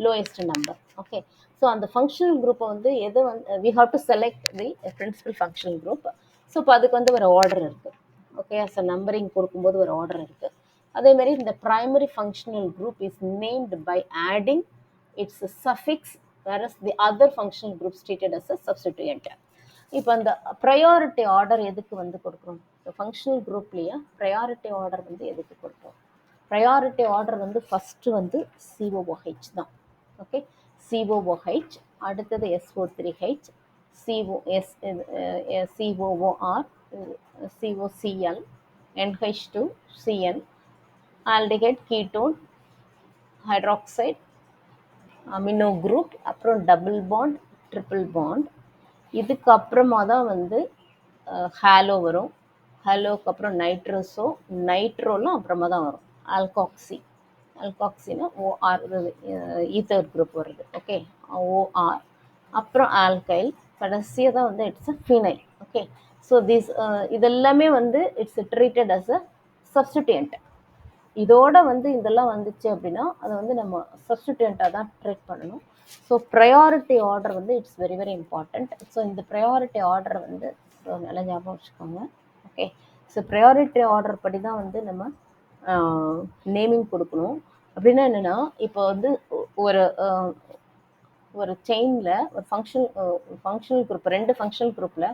lowest number. Okay, so அந்த ஃபங்க்ஷனல் குரூப்பை வந்து எதை வந்து we have to select the principal functional group. So இப்போ அதுக்கு வந்து ஒரு ஆர்டர் இருக்குது. ஓகே, ஸோ நம்பரிங் கொடுக்கும்போது ஒரு ஆர்டர் இருக்குது. அதே மாதிரி இந்த primary functional group is named by adding its suffix, whereas the other functional groups treated as a substituent. இப்போ அந்த ப்ரையாரிட்டி ஆர்டர் எதுக்கு வந்து கொடுக்குறோம்? ஃபங்க்ஷனல் குரூப்லேயே ப்ரையாரிட்டி ஆர்டர் வந்து எதுக்கு கொடுப்போம்? ப்ரையாரிட்டி ஆர்டர் வந்து ஃபஸ்ட்டு வந்து COOH தான். ஓகே, COOH, அடுத்தது SO3H, COS, COOR, COCl, NH2, CN, aldehyde, ketone, hydroxide, amino group, அப்புறம் டபுள் பாண்ட், ட்ரிபிள் பாண்ட். இதுக்கு அப்புறமா தான் வந்து ஹாலோ வரும். ஹாலோக்கு அப்புறம் நைட்ரோஸோ, நைட்ரோலாம் அப்புறமா தான் வரும். ஆல்காக்சி, ஆல்காக்சினா ஓஆர், ஈத்தர் குரூப் வருது. ஓகே, ஓஆர், அப்புறம் ஆல்கைல், கடைசியாக தான் வந்து it's a phenyl. Okay, so இதெல்லாமே வந்து இட்ஸ் ட்ரீட்டட் அஸ் அ சப்ஸ்டிடியன்ட். இதோட வந்து இதெல்லாம் வந்துச்சு அப்படின்னா அதை வந்து நம்ம சப்ஸ்டிடியூண்ட்டாக தான் ட்ரீட் பண்ணணும். ஸோ ப்ரையாரிட்டி ஆர்டர் வந்து it's very very important. So இந்த ப்ரையாரிட்டி ஆர்டர் வந்து நல்லா ஞாபகம் வச்சுக்கோங்க. ஓகே, ஸோ ப்ரையாரிட்டி ஆர்டர் படி தான் வந்து நம்ம நேமிங் கொடுக்கணும். அப்படின்னா என்னென்னா, இப்போ வந்து ஒரு ஒரு செயினில் ஒரு ஃபங்க்ஷனல் குரூப், 2 ஃபங்க்ஷனல் குரூப்பில்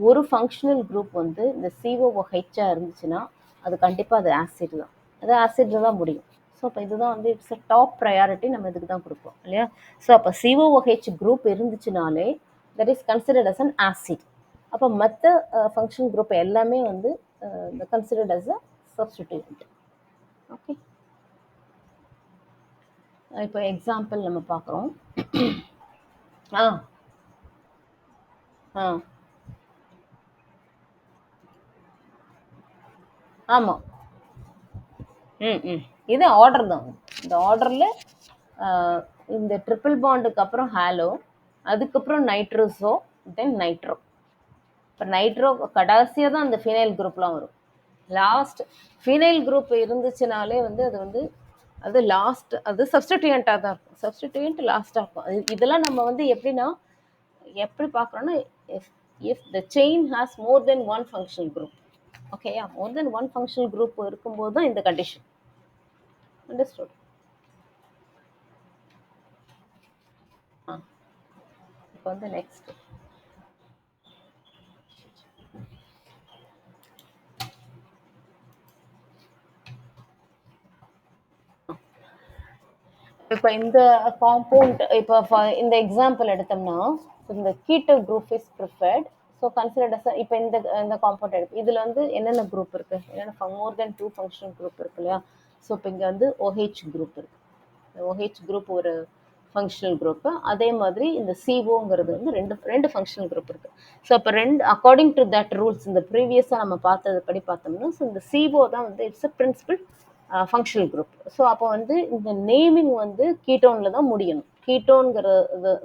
ஒரு ஃபங்க்ஷனல் குரூப் வந்து இந்த COOH-ஆக இருந்துச்சுன்னா அது கண்டிப்பாக அது ஆசிட் தான். அது ஆசிட்ல தான் முடியும். ஸோ அப்போ இதுதான் வந்து இட்ஸ் அ டாப் ப்ரையாரிட்டி, நம்ம இதுக்கு தான் கொடுப்போம் இல்லையா? ஸோ அப்போ COOH குரூப் இருந்துச்சுனாலே that is considered as an acid. அப்போ மற்ற ஃபங்க்ஷனல் குரூப் எல்லாமே வந்து considered as a substituent. Okay, இப்போ எக்ஸாம்பிள் நம்ம பார்க்குறோம். ஆ ஆ ஆமாம். இது ஆர்டர் தான். இந்த ஆர்டரில் இந்த ட்ரிபிள் பாண்டுக்கு அப்புறம் ஹாலோ, அதுக்கப்புறம் நைட்ரோஸோ, தென் நைட்ரோ. இப்போ நைட்ரோ கடைசியாக தான் அந்த ஃபினைல் குரூப்லாம் வரும். லாஸ்ட் ஃபினைல் குரூப் இருந்துச்சுனாலே வந்து அது வந்து அது லாஸ்ட், அது சப்ஸ்டிடியூண்ட்டாக தான் இருக்கும். சப்ஸ்டிடியூண்ட் லாஸ்ட்டாக இருக்கும். இதெல்லாம் நம்ம வந்து எப்படின்னா எப்படி பார்க்குறோன்னா, if the chain has more than one functional group. ஓகேயா, more than one functional group இருக்கும்போது தான் இந்த கண்டிஷன். அண்டர்ஸ்டுட்? இப்போ வந்து நெக்ஸ்ட் இப்போ இந்த காம்பவுண்ட், இப்போ இந்த எக்ஸாம்பிள் எடுத்தோம்னா, இந்த keto group is preferred. So considered as, இப்போ இந்த காம்பவுண்ட் எடுப்பு இதில் வந்து என்னென்ன குரூப் இருக்குது, என்னென்ன மோர் தென் 2 ஃபங்க்ஷனல் குரூப் இருக்கு இல்லையா? ஸோ இப்போ இங்கே வந்து OH குரூப் இருக்குது. OH குரூப் ஒரு ஃபங்க்ஷனல் குரூப்பு. அதே மாதிரி இந்த COங்கிறது வந்து ரெண்டு ஃபங்க்ஷனல் குரூப் இருக்குது. ஸோ அப்போ அக்கார்டிங் டு தட் ரூல்ஸ், இந்த ப்ரீவியஸாக நம்ம பார்த்தது படி பார்த்தோம்னா, ஸோ இந்த CO தான் வந்து it's a principal functional group. So அப்போ வந்து இந்த நேமிங் வந்து கீட்டோனில் தான் முடியணும். கீட்டோன்கிற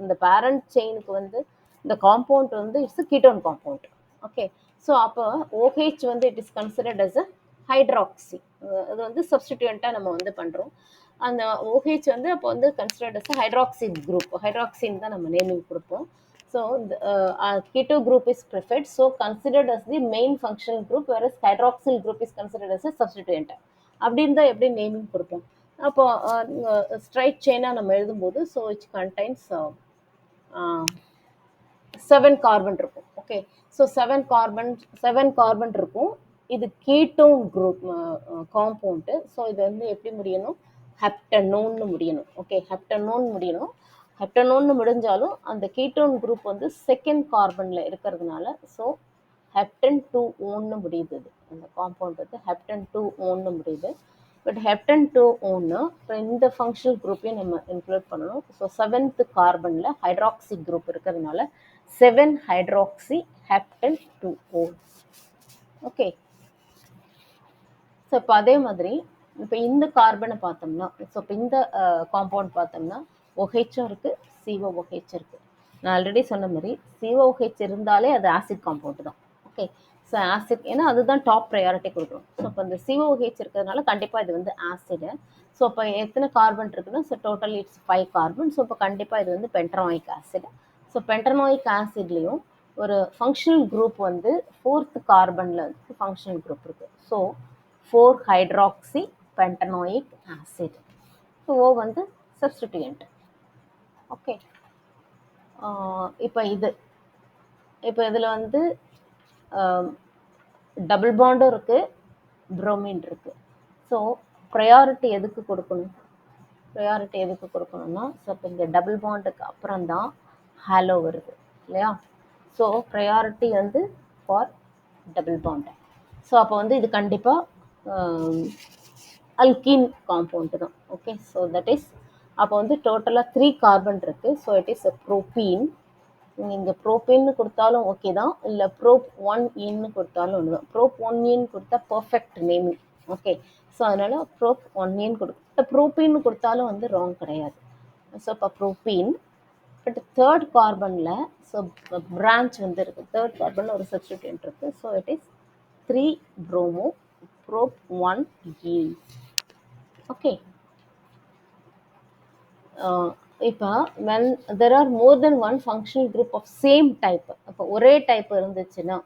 இந்த பேரண்ட் செயினுக்கு வந்து இந்த காம்பவுண்ட் வந்து it's ketone compound. Okay, so அப்போ OH வந்து it is considered as a hydroxy. அது வந்து சப்ஸ்டிடியூண்ட்டாக நம்ம வந்து பண்ணுறோம். அந்த OH வந்து அப்போ வந்து கன்சிடர்ட் அஸ் ஹைட்ராக்சி குரூப். ஹைட்ராக்சின் தான் நம்ம நேமிங் கொடுப்போம். So keto group is preferred, so considered as the main functional group, whereas hydroxyl group is considered as a substituent. அப்படின்னு தான் எப்படி நேமிங் கொடுப்போம். அப்போ ஸ்ட்ரைட் செயினாக நம்ம எழுதும்போது, ஸோ இட்ஸ் கண்டைன்ஸ் 7 கார்பன் இருக்கும். ஓகே, ஸோ 7 கார்பன் இருக்கும். இது கீட்டோன் குரூப் காம்பவுண்டு. ஸோ இது வந்து எப்படி முடியணும்? ஹெப்டனோன்னு முடியணும். ஓகே, ஹெப்டனோன் முடியணும். ஹெப்டனோன்னு முடிஞ்சாலும் அந்த கீட்டோன் குரூப் வந்து செகண்ட் கார்பனில் இருக்கிறதுனால ஸோ ஹெப்டன் 2 ஓன்னு முடியுது. அந்த காம்பவுண்ட் வந்து ஹெப்டன் 2 ஓன்னு முடியுது. பட் ஹெப்டன் 2 ஓன்னு இப்போ இந்த ஃபங்க்ஷனல் குரூப்பையும் நம்ம இன்க்ளூட் பண்ணணும். ஸோ 7th கார்பனில் ஹைட்ராக்சி குரூப் இருக்கிறதுனால 7 ஹைட்ராக்சி ஹெப்டன் 2 ஓ. ஓகே, ஸோ இப்போ அதே மாதிரி இப்போ இந்த கார்பனை பார்த்தோம்னா, ஸோ இப்போ இந்த காம்பவுண்ட் பார்த்தோம்னா OH-ம் இருக்குது, COOH இருக்குது. நான் ஆல்ரெடி சொன்ன மாதிரி COOH இருந்தாலே அது ஆசிட் காம்பவுண்ட் தான். ஓகே, ஸோ ஆசிட், ஏன்னா அதுதான் டாப் ப்ரையாரிட்டி கொடுக்குறோம். ஸோ இப்போ இந்த COOH இருக்கிறதுனால கண்டிப்பாக இது வந்து ஆசிடு. ஸோ இப்போ எத்தனை கார்பன் இருக்குன்னா, so total it's 5 carbon. So இப்போ கண்டிப்பாக இது வந்து பென்டனாயிக் ஆசிட். ஸோ பென்டனாயிக் ஆசிட்லேயும் ஒரு ஃபங்க்ஷனல் குரூப் வந்து 4th கார்பனில் வந்து ஃபங்க்ஷனல் குரூப் இருக்குது. So 4 hydroxy pentanoic acid. So O வந்து சப்ஸ்டிடியூயன்ட். ஓகே, இப்போ இதில் வந்து டபுள் பாண்டும் இருக்குது, புரோமின் இருக்குது. ஸோ ப்ரையாரிட்டி எதுக்கு கொடுக்கணும்? ப்ரையாரிட்டி எதுக்கு கொடுக்கணும்னா, ஸோ இப்போ இந்த டபுள் பாண்டுக்கு அப்புறம் தான் ஹாலோ வருது இல்லையா? ஸோ ப்ரையாரிட்டி வந்து ஃபார் டபுள் பாண்ட். ஸோ அப்போ வந்து இது கண்டிப்பாக அல்கீன் காம்பவுண்டு தான். ஓகே, ஸோ தட் இஸ் அப்போ வந்து டோட்டலாக 3 கார்பன் இருக்குது. So it is propene. இங்கே ப்ரோப்பீன்னு கொடுத்தாலும் ஓகே தான், இல்லை ப்ரோப் 1 கொடுத்தாலும் ஒன்று தான். ப்ரோப் 1 கொடுத்தா பர்ஃபெக்ட் நேமிங். ஓகே, ஸோ அதனால் ப்ரோப் 1 கொடுத்து ப்ரோப்பீன்னு கொடுத்தாலும் வந்து ராங் கிடையாது. ஸோ இப்போ ப்ரோப்பீன். பட் தேர்ட் கார்பனில் ஸோ பிரான்ச் வந்து இருக்குது. தேர்ட் கார்பனில் ஒரு சப்ஸ்டிடியூயன்ட் இருக்குது. So it is 3 bromo prop 1 okay. இப்போ when there are more than one functional group of same type, இப்போ ஒரே டைப் இருந்துச்சுன்னா,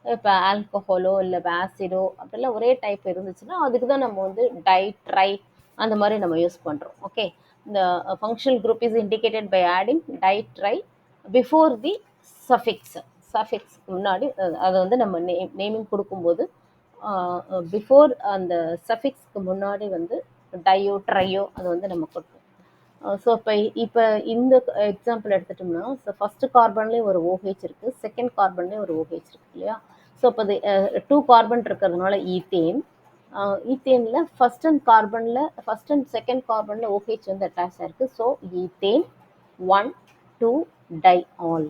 இப்போ ஆல்கஹாலோ இல்லை ஆசிடோ அப்படிலாம் ஒரே டைப் இருந்துச்சுன்னா அதுக்கு தான் நம்ம வந்து டை ட்ரை அந்த மாதிரி நம்ம யூஸ் பண்ணுறோம். ஓகே, இந்த functional group is indicated by adding di tri before the சஃபிக்ஸ்க்கு முன்னாடி அதை வந்து நம்ம நேமிங் கொடுக்கும்போது பிஃபோர் அந்த சஃபிக்ஸ்க்கு முன்னாடி வந்து டையோ ட்ரையோ அதை வந்து நம்ம கொடுப்போம். ஸோ இப்போ இந்த எக்ஸாம்பிள் எடுத்துட்டோம்னா, ஸோ ஃபஸ்ட்டு கார்பன்லேயே ஒரு OH இருக்குது, செகண்ட் கார்பன்லேயே ஒரு OH இருக்குது இல்லையா? ஸோ இப்போ இது 2 கார்பன் இருக்கிறதுனால ஈத்தேன். ஈத்தேனில் ஃபஸ்ட் அண்ட் செகண்ட் கார்பனில் OH வந்து அட்டாச் ஆயிருக்கு. So ethane 1,2 diol.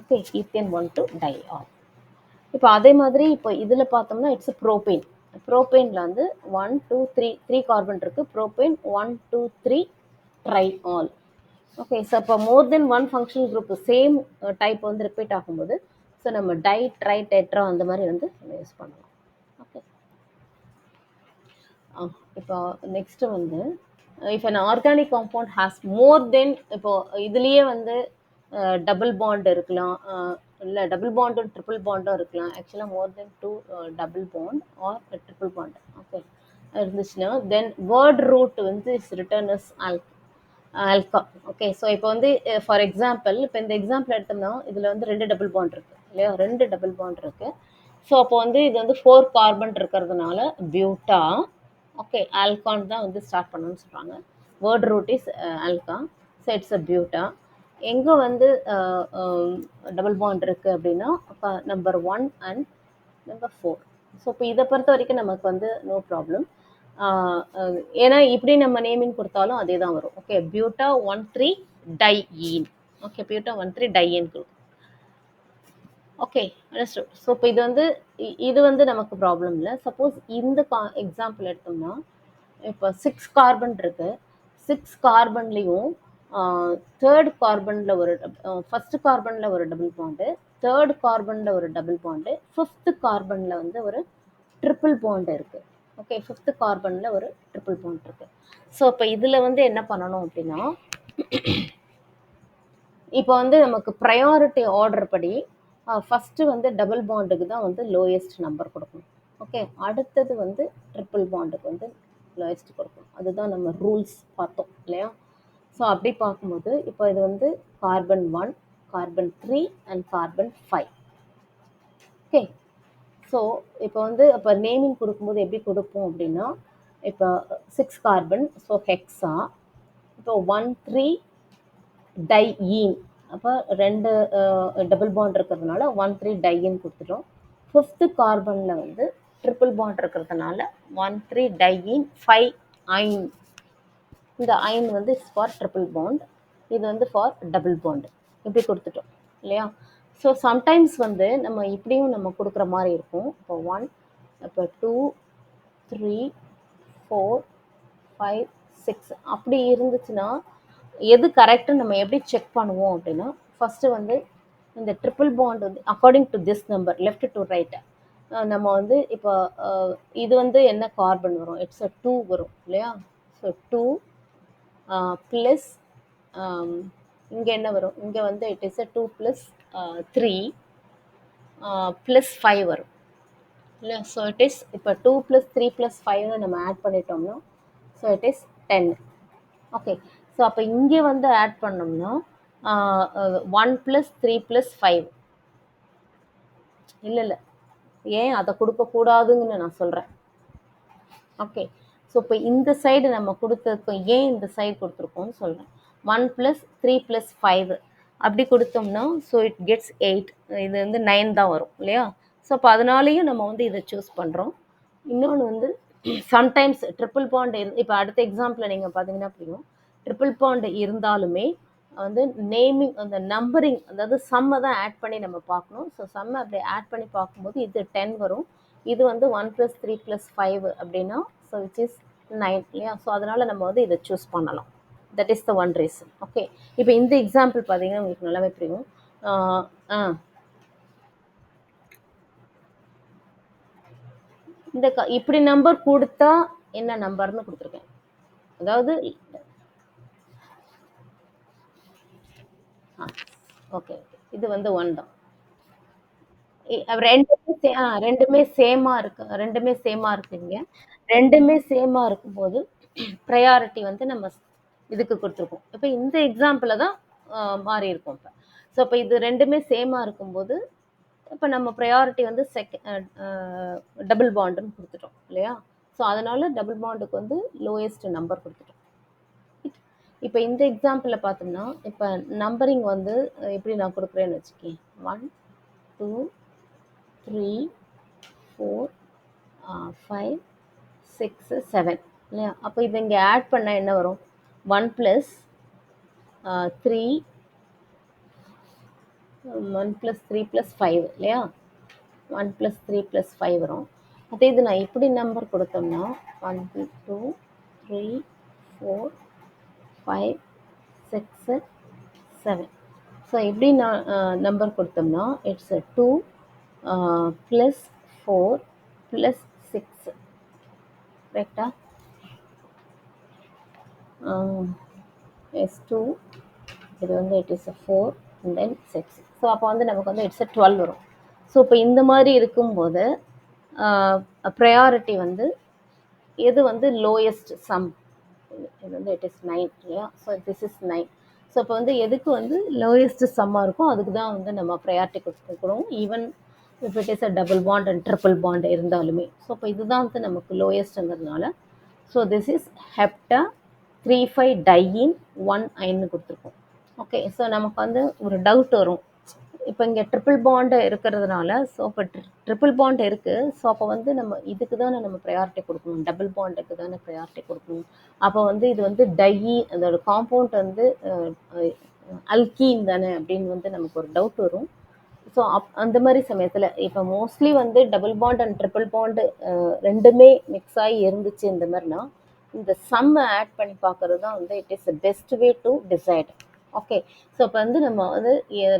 Okay, ethane 1,2 diol. இப்போ அதே மாதிரி இப்போ இதில் பார்த்தோம்னா இட்ஸ் ப்ரோபேன். ப்ரோபேனில் வந்து 1 2 3 கார்பன் இருக்குது. ப்ரோபேன் 1 2 3 ட்ரைஆல். ஓகே, ஸோ இப்போ more than one functional group same type வந்து ரிப்பீட் ஆகும்போது ஸோ நம்ம டை ட்ரை டெட்ரா அந்த மாதிரி வந்து நம்ம யூஸ் பண்ணலாம். ஓகே, இப்போ நெக்ஸ்ட்டு வந்து if an organic compound has more than, இப்போ இதுலேயே வந்து டபுள் பாண்ட் இருக்கலாம், இல்லை டபுள் பாண்டும் ட்ரிபிள் பாண்டும் இருக்கலாம். ஆக்சுவலாக more than 2 double bond or triple bond okay இருந்துச்சுன்னா தென் வேர்ட் ரூட் வந்து is written is alka. Okay, so இப்போ வந்து ஃபார் எக்ஸாம்பிள் இப்போ இந்த எக்ஸாம்பிள் எடுத்தோம்னா இதில் வந்து 2 டபுள் பாண்ட் இருக்குது இல்லையா? 2 டபுள் பாண்ட் இருக்குது. ஸோ அப்போ வந்து இது வந்து 4 கார்பன் இருக்கிறதுனால பியூட்டா. ஓகே, ஆல்கான் தான் வந்து ஸ்டார்ட் பண்ணணும்னு சொல்கிறாங்க. Word root is alka. So it's a buta. எங்கே வந்து டபுள் பாண்ட் இருக்குது அப்படின்னா அப்போ நம்பர் 1 அண்ட் நம்பர் 4. ஸோ இப்போ இதை பொறுத்த வரைக்கும் நமக்கு வந்து நோ ப்ராப்ளம். ஏன்னா இப்படி நம்ம நேமிங் கொடுத்தாலும் அதே தான் வரும். ஓகே, பியூட்டா 1,3 டையீன். ஓகே, பியூட்டா 1,3 டையீன் கொடுக்கும். Okay, understood. ஸோ இப்போ இது வந்து நமக்கு ப்ராப்ளம் இல்லை. சப்போஸ் இந்த எக்ஸாம்பிள் எடுத்தோம்னா இப்போ 6 கார்பன் இருக்குது. 6 கார்பன்லேயும் தேர்ட் கார்பனில் ஒரு ஃபஸ்ட்டு கார்பனில் ஒரு டபுள் பாண்டு, தேர்ட் கார்பனில் ஒரு டபுள் பாண்டு, ஃபிஃப்த்து கார்பனில் வந்து ஒரு ட்ரிபிள் பாண்டு இருக்குது. ஓகே, ஃபிஃப்த்து கார்பனில் ஒரு ட்ரிபிள் பாண்ட் இருக்குது. ஸோ இப்போ இதில் வந்து என்ன பண்ணணும் அப்படின்னா, இப்போ வந்து நமக்கு ப்ரையாரிட்டி ஆர்டர் படி ஃபஸ்ட்டு வந்து டபுள் பாண்டுக்கு தான் வந்து லோயஸ்ட் நம்பர் கொடுக்கணும். ஓகே, அடுத்தது வந்து ட்ரிபிள் பாண்டுக்கு வந்து லோயஸ்ட் கொடுக்கணும். அதுதான் நம்ம ரூல்ஸ் பார்த்தோம் இல்லையா? ஸோ அப்படி பார்க்கும்போது இப்போ இது வந்து carbon 1, carbon 3 and carbon 5. Okay, so இப்போ வந்து இப்போ நேமிங் கொடுக்கும்போது எப்படி கொடுப்போம் அப்படின்னா, இப்போ 6 கார்பன் ஸோ ஹெக்ஸா, இப்போ 1,3 டையீன், அப்போ 2 டபுள் பாண்ட் இருக்கிறதுனால 1,3 டையீன் கொடுத்துட்டோம். ஃபிஃப்த்து கார்பனில் வந்து ட்ரிபிள் பாண்ட் இருக்கிறதுனால 1,3 டையீன் 5 ஐன். இந்த ஐன் வந்து ஃபார் ட்ரிபிள் பாண்ட், இது வந்து ஃபார் டபுள் பாண்ட். இப்படி கொடுத்துட்டோம் இல்லையா? ஸோ சம்டைம்ஸ் வந்து நம்ம இப்படியும் நம்ம கொடுக்குற மாதிரி இருக்கும். இப்போ 1, இப்போ 2, 3, 4, 5, 6 அப்படி இருந்துச்சுன்னா எது கரெக்டுன்னு நம்ம எப்படி செக் பண்ணுவோம் அப்படின்னா, ஃபஸ்ட்டு வந்து இந்த ட்ரிபிள் பாண்ட் வந்து according to this number left to right நம்ம வந்து இப்போ இது வந்து என்ன கார்பன் வரும், இட்ஸ் 2 வரும் இல்லையா? ஸோ 2 ப்ளஸ் இங்கே என்ன வரும், இங்கே வந்து இட் இஸ் 2 + 3 + 5 வரும். இல்ல. ஸோ இட் இஸ் இப்போ 2 + 3 + 5ன்னு நம்ம ஆட் பண்ணிட்டோம்னா, so it is 10. Okay. So அப்போ இங்கே வந்து ஆட் பண்ணோம்னா 1 + 3 + 5. இல்லை இல்லை, ஏன் அதை கொடுக்கக்கூடாதுன்னு நான் சொல்கிறேன். ஓகே. ஸோ இப்போ இந்த சைடு நம்ம கொடுத்துருக்கோம், ஏன் இந்த சைடு கொடுத்துருக்கோம்னு சொல்கிறேன். 1 + 3 + 5 அப்படி கொடுத்தோம்னா, ஸோ இட் கெட்ஸ் 8. இது வந்து 9 தான் வரும் இல்லையா? ஸோ அப்போ அதனாலேயும் நம்ம வந்து இதை சூஸ் பண்ணுறோம். இன்னொன்று வந்து சம்டைம்ஸ் ட்ரிபிள் பாண்ட் இப்போ அடுத்த எக்ஸாம்பிளில் நீங்கள் பார்த்தீங்கன்னா புரியும். ட்ரிபிள் பாண்ட் இருந்தாலுமே வந்து நேமிங் அந்த நம்பரிங், அதாவது சம்மை தான் ஆட் பண்ணி நம்ம பார்க்கணும். ஸோ சம்மை அப்படி ஆட் பண்ணி பார்க்கும்போது இது 10 வரும். இது வந்து 1 + 3 + 5 அப்படின்னா, ஸோ விச் இஸ் 9 இல்லையா? ஸோ அதனால் நம்ம வந்து இதை சூஸ் பண்ணலாம். That is the one reason. Okay. இப்போ இந்த எக்ஸாம்பிள் பார்த்தீங்கன்னா உங்களுக்கு நல்லாவே புரியும். இந்த இப்படி நம்பர் கொடுத்தா என்ன நம்பர்னு கொடுத்துருக்கேன். அதாவது ஓகே, இது வந்து 1 தான். ரெண்டுமே சேமா இருக்கு, ரெண்டுமே சேமா இருக்குங்க. ரெண்டுமே சேமா இருக்கும்போது ப்ரையாரிட்டி வந்து நம்ம இதுக்கு கொடுத்துருக்கோம். இப்போ இந்த எக்ஸாம்பிள தான் மாறி இருக்கும். இப்போ ஸோ இப்போ இது ரெண்டுமே சேமா இருக்கும்போது இப்போ நம்ம ப்ரையாரிட்டி வந்து டபுள் பாண்டுன்னு கொடுத்துட்டோம் இல்லையா? ஸோ அதனால டபுள் பாண்டுக்கு வந்து லோயஸ்ட் நம்பர் கொடுத்துட்டோம். இப்போ இந்த எக்ஸாம்பிளில் பார்த்தோம்னா, இப்போ நம்பரிங் வந்து எப்படி நான் கொடுக்குறேன்னு வச்சுக்கேன். 1 2 3 4 5 6 7 இல்லையா? அப்போ இதை இங்கே ஆட் பண்ணால் என்ன வரும்? 1 + 3 1 + 3 + 5 இல்லையா? 1 + 3 + 5 வரும். அதே இது நான் இப்படி நம்பர் கொடுத்தோம்னா 1 2 3 4 5 6 7. ஸோ இப்படி நான் நம்பர் கொடுத்தோம்னா இட்ஸ் 2 + 4 + 6. கரெக்டா? S2 இது வந்து it is 4 and then 6. So அப்போ வந்து நமக்கு வந்து இட்ஸ் 12 வரும். ஸோ இப்போ இந்த மாதிரி இருக்கும்போது ப்ரையாரிட்டி வந்து எது வந்து லோயஸ்ட் சம்? இது வந்து இட் இஸ் 9 இல்லையா? So this is 9. ஸோ இப்போ வந்து எதுக்கு வந்து லோயஸ்ட் சம்மாக இருக்கும் அதுக்கு தான் வந்து நம்ம ப்ரையாரிட்டி கொடுக்கணும், even if it is a double bond and triple bond இருந்தாலுமே. ஸோ இப்போ இதுதான் வந்து நமக்கு லோயஸ்ட்டுங்கிறதுனால so this is hepta 3,5 diyne 1 அயன்னு கொடுத்துருக்கோம். ஓகே. ஸோ நமக்கு வந்து ஒரு டவுட் வரும். இப்போ இங்கே ட்ரிபிள் பாண்டு இருக்கிறதுனால, ஸோ இப்போ ட்ரிபிள் பாண்ட் இருக்குது. ஸோ அப்போ வந்து நம்ம இதுக்கு தானே நம்ம ப்ரையாரிட்டி கொடுக்கணும், டபுள் பாண்டுக்கு தானே ப்ரையாரிட்டி கொடுக்கணும். அப்போ வந்து இது வந்து அதோட காம்பவுண்ட் வந்து அல்கீன் தானே அப்படின்னு வந்து நமக்கு ஒரு டவுட் வரும். ஸோ அந்த மாதிரி சமயத்தில் இப்போ மோஸ்ட்லி வந்து double bond and triple bond ரெண்டுமே மிக்ஸ் ஆகி இருந்துச்சு இந்த மாதிரினா, இந்த சம்மை ஆட் பண்ணி பார்க்கறது தான் வந்து it is the best way to decide. Okay. So இப்போ வந்து நம்ம வந்து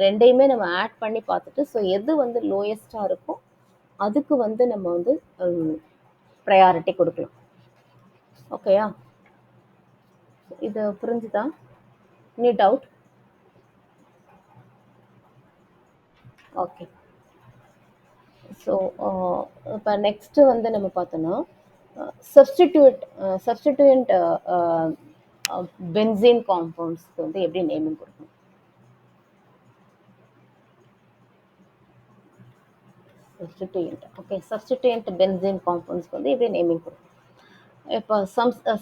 ரெண்டையுமே நம்ம ஆட் பண்ணி பார்த்துட்டு, ஸோ எது வந்து லோயஸ்ட்டாக இருக்கோ அதுக்கு வந்து நம்ம வந்து ப்ரையாரிட்டி கொடுக்கலாம். ஓகேயா? இது புரிஞ்சுதா? Any doubt? ஓகே. ஸோ இப்போ நெக்ஸ்ட்டு வந்து நம்ம பார்த்தோன்னா சப்ஸ்டிடியூயண்ட் பென்சீன் காம்பவுண்ட்ஸ்க்கு வந்து எப்படி நேமிங் கொடுக்கணும்? சப்ஸ்டிடியூயண்ட். ஓகே. சப்ஸ்டிடியூயண்ட் பென்சீன் காம்பவுண்ட்ஸ்க்கு வந்து எப்படி நேமிங் கொடுக்கணும்? இப்போ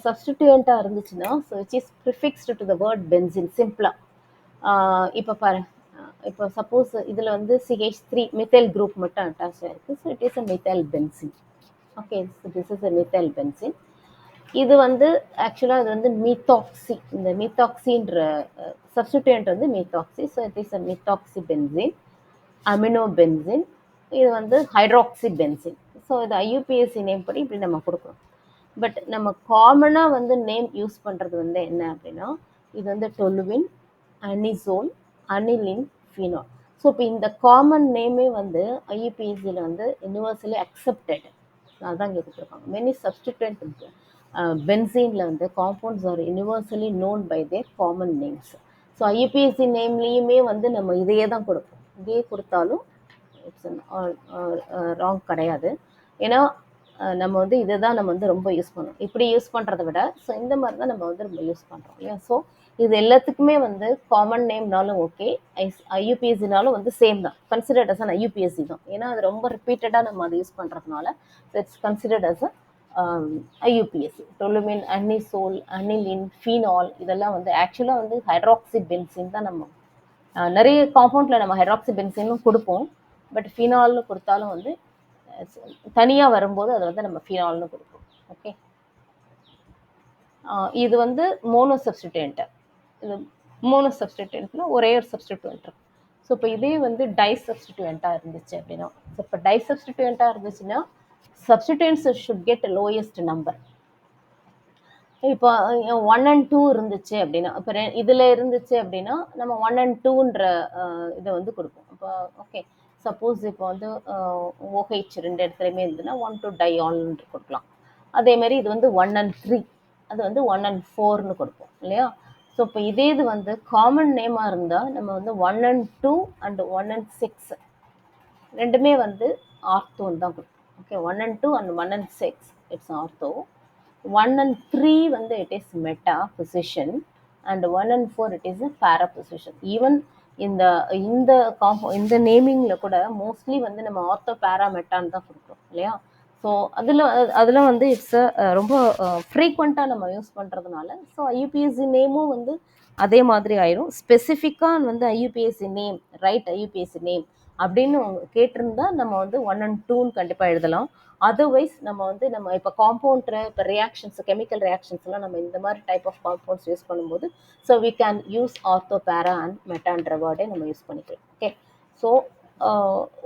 சப்ஸ்டிடியூயண்ட்டாக இருந்துச்சுன்னா, so which is prefixed to the word benzene சிம்பிளாக. இப்போ பாரு, இப்போ சப்போஸ் இதில் வந்து CH3 மித்தைல் குரூப் மட்டும் அட்டாச் ஆகிருக்கு. So it is a methyl benzene. Okay. So this is a methyl benzene. இது வந்து ஆக்சுவலாக இது வந்து மீத்தாக்சி. இந்த மீத்தாக்சின்ற சப்ஸ்டிடியூயண்ட் வந்து methoxy. So it is a methoxy benzene, amino benzene. இது வந்து ஹைட்ராக்சி பென்சின். ஸோ இது IUPAC நேம் படி இப்படி நம்ம கொடுக்குறோம். பட் நம்ம காமனாக வந்து நேம் யூஸ் பண்ணுறது வந்து என்ன அப்படின்னா, இது வந்து toluene, anisole, aniline, phenol. So இப்போ இந்த காமன் நேமே வந்து IUPACயில் வந்து யூனிவர்சலி அக்செப்டட். அதான் இங்கே கொடுத்துருக்காங்க. மெனி சப்ஸ்டிடியூயண்ட் பென்சீனில் வந்து compounds are universally known by their common names. So IUPAC நேம்லேயுமே வந்து நம்ம இதையே தான் கொடுப்போம். இதையே கொடுத்தாலும் இட்ஸ் ராங் கிடையாது. ஏன்னா நம்ம வந்து இதை தான் நம்ம வந்து ரொம்ப யூஸ் பண்ணோம். இப்படி யூஸ் பண்ணுறதை விட ஸோ இந்த மாதிரி தான் நம்ம வந்து ரொம்ப யூஸ் பண்ணுறோம் இல்லையா. ஸோ இது எல்லாத்துக்குமே வந்து காமன் நேம்னாலும் ஓகே, ஐயூபிஎஸ்சினாலும் வந்து சேம் தான், கன்சிடர்ட் அஸ் அன் ஐயூபிஎஸ்சி தான். ஏன்னா அது ரொம்ப ரிப்பீட்டடாக நம்ம அதை யூஸ் பண்ணுறதுனால it's considered as a IUPAC. Toluene, anisole, aniline, phenol இதெல்லாம் வந்து ஆக்சுவலாக வந்து ஹைட்ராக்சி பென்சின் தான் நம்ம நிறைய காம்பவுண்டில் நம்ம ஹைட்ராக்சி பென்சினும் கொடுப்போம். பட் ஃபீனால்னு கொடுத்தாலும் வந்து தனியாக வரும்போது அதை வந்து நம்ம ஃபீனால்னு கொடுப்போம். ஓகே, இது வந்து மோனோ சப்ஸ்டிடியூண்ட். இது மோனோ சப்ஸ்டிடியூண்ட்னா ஒரே ஒரு சப்ஸ்டிடியூண்ட் இருக்கும். ஸோ இப்போ இதே வந்து டை சப்ஸ்டிடியூண்ட்டாக இருந்துச்சு அப்படின்னா, ஸோ இப்போ டை சப்ஸ்டிடியூண்ட்டாக இருந்துச்சுன்னா சப்ஸ்டிடியூண்ட்ஸ் ஷுட் கெட் லோயஸ்ட் நம்பர். இப்போ 1 and 2 இருந்துச்சு அப்படின்னா, இப்போ இதில் இருந்துச்சு அப்படின்னா நம்ம 1 and 2ன்ற இதை வந்து கொடுப்போம். இப்போ ஓகே, சப்போஸ் இப்போ வந்து OH ரெண்டு இடத்துலையுமே இருந்ததுன்னா 1 டயோல்னு கொடுக்கலாம். அதே மாதிரி இது வந்து 1 and 3, அது வந்து 1 and 4னு கொடுப்போம் இல்லையா. ஸோ இப்போ இதே இது வந்து காமன் நேமாக இருந்தால் நம்ம வந்து 1 and 2 and 1 and 6 ரெண்டுமே வந்து ஆர்த்தோன்னு தான் கொடுப்போம். Okay, 1 and 2 and 1 and 6 it's ortho. 1 and 3 வந்து it is meta position and 1 and 4 it is a para position. Even இந்த இந்த இந்த நேமிங்ல கூட மோஸ்ட்லி வந்து நம்ம ஆர்த்தோ பேரா மெட்டான்னு தான் கொடுக்குறோம் இல்லையா. ஸோ அதில் வந்து இட்ஸ் ரொம்ப ஃப்ரீக்வெண்ட்டாக நம்ம யூஸ் பண்ணுறதுனால ஸோ ஐயூபிஎஸ்சி நேமும் வந்து அதே மாதிரி ஆயிரும். ஸ்பெசிஃபிக்காக வந்து IUPSC name, right IUPSC name அப்படின்னு கேட்டிருந்தா நம்ம வந்து 1 and 2ன்னு கண்டிப்பாக எழுதலாம். அதர்வைஸ் நம்ம வந்து நம்ம இப்போ காம்பவுண்ட் இப்போ ரியாக்ஷன்ஸ், கெமிக்கல் ரியாக்ஷன்ஸ்லாம் நம்ம இந்த மாதிரி டைப் ஆஃப் காம்பவுண்ட்ஸ் யூஸ் பண்ணும்போது so we can use ortho para and மெட்டான்ற வேர்டே நம்ம யூஸ் பண்ணிக்கலாம். ஓகே, ஸோ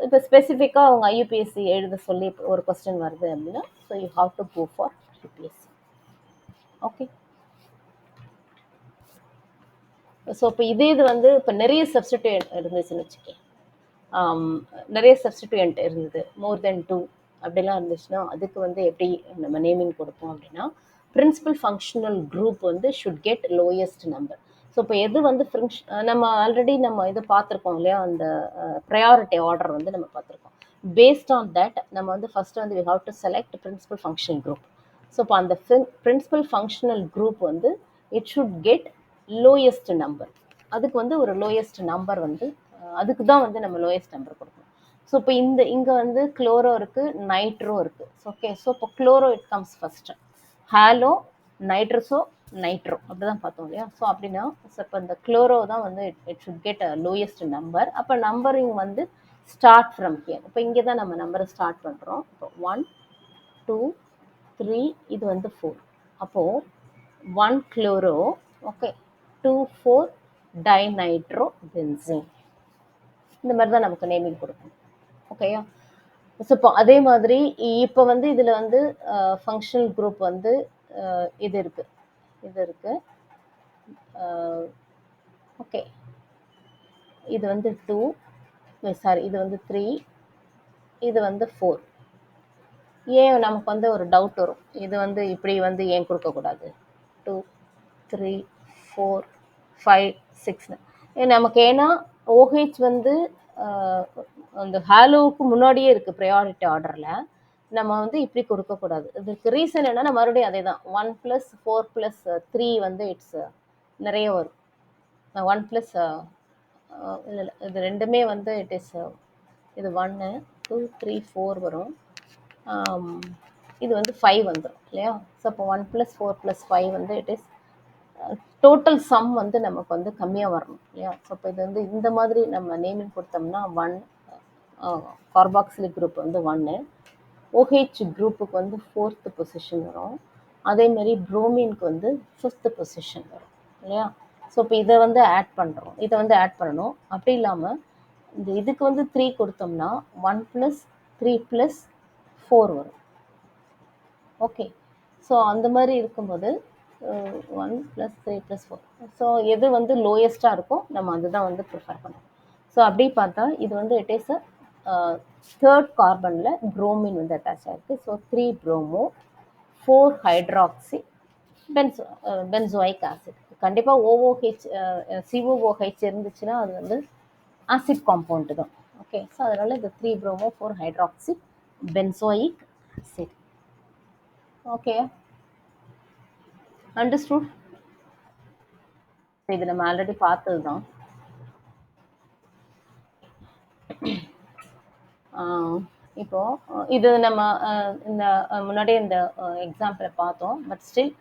இப்போ ஸ்பெசிஃபிக்காக அவங்க ஐயூபிஎஸ்சி எழுத சொல்லி ஒரு கொஸ்டின் வருது அப்படின்னா so you have to go for IUPAC. Okay, so இப்போ இது வந்து இப்போ நிறைய சப்ஸ்டிடியூட் இருந்துச்சுன்னு வச்சுக்கேன், நிறைய சப்ஸ்டிடியூயன்ட் இருந்தது, மோர் தென் 2 அப்படிலாம் இருந்துச்சுன்னா அதுக்கு வந்து எப்படி நம்ம நேமிங் கொடுப்போம் அப்படின்னா பிரின்சிபல் ஃபங்க்ஷனல் குரூப் வந்து should get lowest number. So இப்போ எது வந்து நம்ம ஆல்ரெடி நம்ம இது பார்த்துருக்கோம் இல்லையா, அந்த ப்ரையாரிட்டி ஆர்டர் வந்து நம்ம பார்த்துருக்கோம். பேஸ்ட் ஆன் தட் நம்ம வந்து ஃபர்ஸ்ட் வந்து we have to select principal functional group. So இப்போ அந்த பிரின்சிபல் ஃபங்க்ஷனல் குரூப் வந்து it should get lowest number. அதுக்கு வந்து ஒரு லோயஸ்ட் நம்பர் வந்து அதுக்கு தான் வந்து நம்ம லோயஸ்ட் நம்பர் கொடுக்கணும். ஸோ இப்போ இங்கே வந்து குளோரோ இருக்குது, நைட்ரோ இருக்குது. ஓகே, ஸோ இப்போ chloro it comes first, halo, nitroso, nitro அப்படி தான் பார்த்தோம் இல்லையா. ஸோ அப்படின்னா ஸோ இப்போ இந்த குளோரோ தான் வந்து it should get a lowest number. அப்போ நம்பரிங் வந்து ஸ்டார்ட் ஃப்ரம் ஹியர். இப்போ இங்கே தான் நம்ம நம்பரை ஸ்டார்ட் பண்ணுறோம். இப்போ 1 2 3 இது வந்து 4. அப்போது 1 குளோரோ, ஓகே, 2 4 டைநைட்ரோ பென்சீன். இந்த மாதிரி தான் நமக்கு நேமிங் கொடுக்கணும். ஓகேயா. ஸோ இப்போ அதே மாதிரி இப்போ வந்து இதில் வந்து ஃபங்க்ஷனல் குரூப் வந்து இது இருக்குது, இது இருக்குது. ஓகே, இது வந்து 2, சாரி இது வந்து 3, இது வந்து 4. ஏன் நமக்கு வந்து ஒரு டவுட் வரும், இது வந்து இப்படி வந்து ஏன் கொடுக்கக்கூடாது, 2 3 4 5 6 நமக்கு. ஏன்னா OH வந்து அந்த ஹாலோவுக்கு முன்னாடியே இருக்குது ப்ரையாரிட்டி ஆர்டரில். நம்ம வந்து இப்படி கொடுக்கக்கூடாது. இதுக்கு ரீசன் என்னன்னா மறுபடியும் அதே தான், 1 + 4 + 3 வந்து இட்ஸ் நிறைய வரும். 1 + இல்லை இது ரெண்டுமே வந்து இட் இஸ் இது 1 2 3 4 வரும், இது வந்து 5 வந்துடும் இல்லையா. ஸோ அப்போ 1 + 4 + 5 வந்து இட் இஸ் டோட்டல் சம் வந்து நமக்கு வந்து கம்மியாக வரணும் இல்லையா. ஸோ இப்போ இது வந்து இந்த மாதிரி நம்ம நேமிங் கொடுத்தோம்னா 1 கார்பாக்சிலிக் குரூப் வந்து 1, OH குரூப்புக்கு வந்து 4th பொசிஷன் வரும், அதேமாரி புரோமினுக்கு வந்து 5th பொசிஷன் வரும் இல்லையா. ஸோ இப்போ இதை வந்து ஆட் பண்ணுறோம், இதை வந்து ஆட் பண்ணணும். அப்படி இல்லாமல் இந்த இதுக்கு வந்து 3 கொடுத்தோம்னா 1 + 3 + 4 வரும். ஓகே, ஸோ அந்த மாதிரி இருக்கும்போது 1 + 3 + 4, ஸோ எது வந்து லோயஸ்ட்டாக இருக்கோ நம்ம அதுதான் வந்து ப்ரிஃபர் பண்ணுவோம். ஸோ அப்படி பார்த்தா இது வந்து இட் இஸ் தேர்ட் கார்பனில் புரோமின் வந்து அட்டாச் ஆகிருக்கு. So 3 promo 4 hydroxy benzoic acid. கண்டிப்பாக OOH COOH இருந்துச்சுன்னா அது வந்து ஆசிட் காம்பவுண்டு தான். ஓகே, ஸோ அதனால் இந்த 3 promo 4 hydroxy benzoic benzene. Okay, understood? இது நம்ம ஆல்ரெடி பார்த்தது தான். இப்போ இது நம்ம இந்த முன்னாடியே இந்த எக்ஸாம்பிளை பார்த்தோம். But still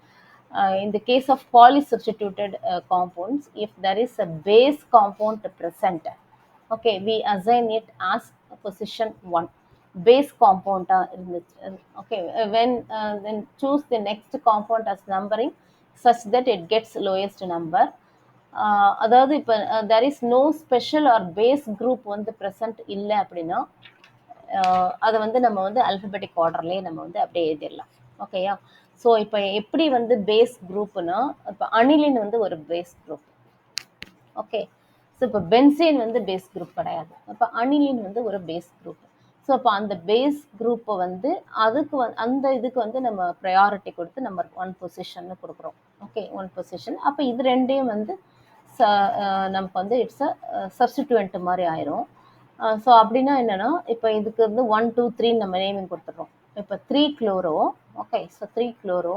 in the case of polysubstituted compounds, if there is a base compound present, okay, we assign it as position 1 base compound okay, when choose the next compound as numbering such that it gets lowest number. அதாவது இப்போ there is no special or base group வந்து present இல்லை அப்படின்னா அதை வந்து நம்ம வந்து alphabetic ஆர்டர்லேயே நம்ம வந்து அப்படியே எழுதிடலாம். ஓகேயா? ஸோ இப்போ எப்படி வந்து பேஸ் குரூப்னா, இப்போ அனிலின் வந்து ஒரு பேஸ் குரூப். ஓகே, ஸோ இப்போ பென்சீன் வந்து பேஸ் குரூப் கிடையாது. இப்போ அனிலின் வந்து ஒரு பேஸ் குரூப். ஸோ அப்போ அந்த பேஸ் குரூப்பை வந்து அதுக்கு அந்த இதுக்கு வந்து நம்ம ப்ரையாரிட்டி கொடுத்து நம்பர் 1 பொசிஷன்னு கொடுக்குறோம். Okay, 1 position. அப்போ இது ரெண்டையும் வந்து நமக்கு வந்து இட்ஸ் அ சப்ஸ்டிடியூவன்ட் மாதிரி ஆயிரும். ஸோ அப்படின்னா என்னன்னா, இப்போ இதுக்கு வந்து 1 2 3 நம்ம நேமிங் கொடுத்துட்றோம். இப்போ 3 chloro, okay, so 3 chloro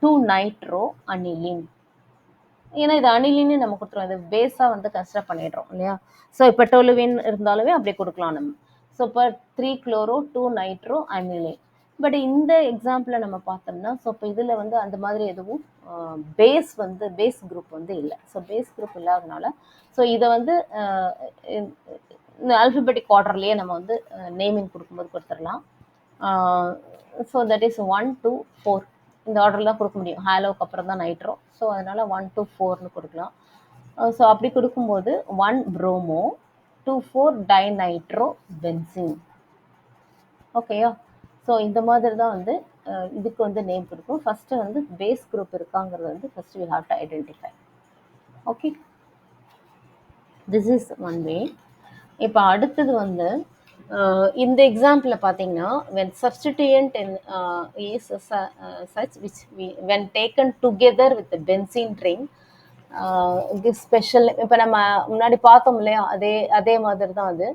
2 nitro aniline. ஏன்னா இது அனிலின்னு நம்ம கொடுத்துருவோம், இது பேஸாக வந்து கன்சிடர் பண்ணிடுறோம் இல்லையா? ஸோ இப்போ டொலுவின் இருந்தாலுமே அப்படியே கொடுக்கலாம் நம்ம. ஸோ இப்போ 3 குளோரோ 2 நைட்ரோ அனிலின். பட் இந்த எக்ஸாம்பிளை நம்ம பார்த்தோம்னா, ஸோ இப்போ இதில் வந்து அந்த மாதிரி எதுவும் பேஸ் குரூப் வந்து இல்லை. ஸோ பேஸ் குரூப் இல்லாதனால ஸோ இதை வந்து இந்த ஆல்ஃபபெட்டிக் ஆர்டர்லேயே நம்ம வந்து நேமிங் கொடுக்கும்போது கொடுத்துடலாம். ஸோ தட் இஸ் 1 2 4 இந்த ஆர்டரில் தான் கொடுக்க முடியும். ஹாலோவுக்கு அப்புறம் தான் நைட்ரோ. ஸோ அதனால் 1 2 4ன்னு கொடுக்கலாம். ஸோ அப்படி கொடுக்கும்போது 1 ப்ரோமோ 2 4 டைநைட்ரோ பென்சீன். ஓகேயா? ஸோ இந்த மாதிரி தான் வந்து இதுக்கு வந்து நேம் கொடுக்கும். ஃபஸ்ட்டு வந்து பேஸ் குரூப் இருக்காங்கிறது வந்து first we have to identify. Okay, this is one way. இப்போ அடுத்தது வந்து இந்த எக்ஸாம்பிளில் பார்த்தீங்கன்னா, when substituent is such which when taken together with the benzene ring this special, இப்போ நம்ம முன்னாடி பார்த்தோம் இல்லையா, அதே மாதிரி தான் அது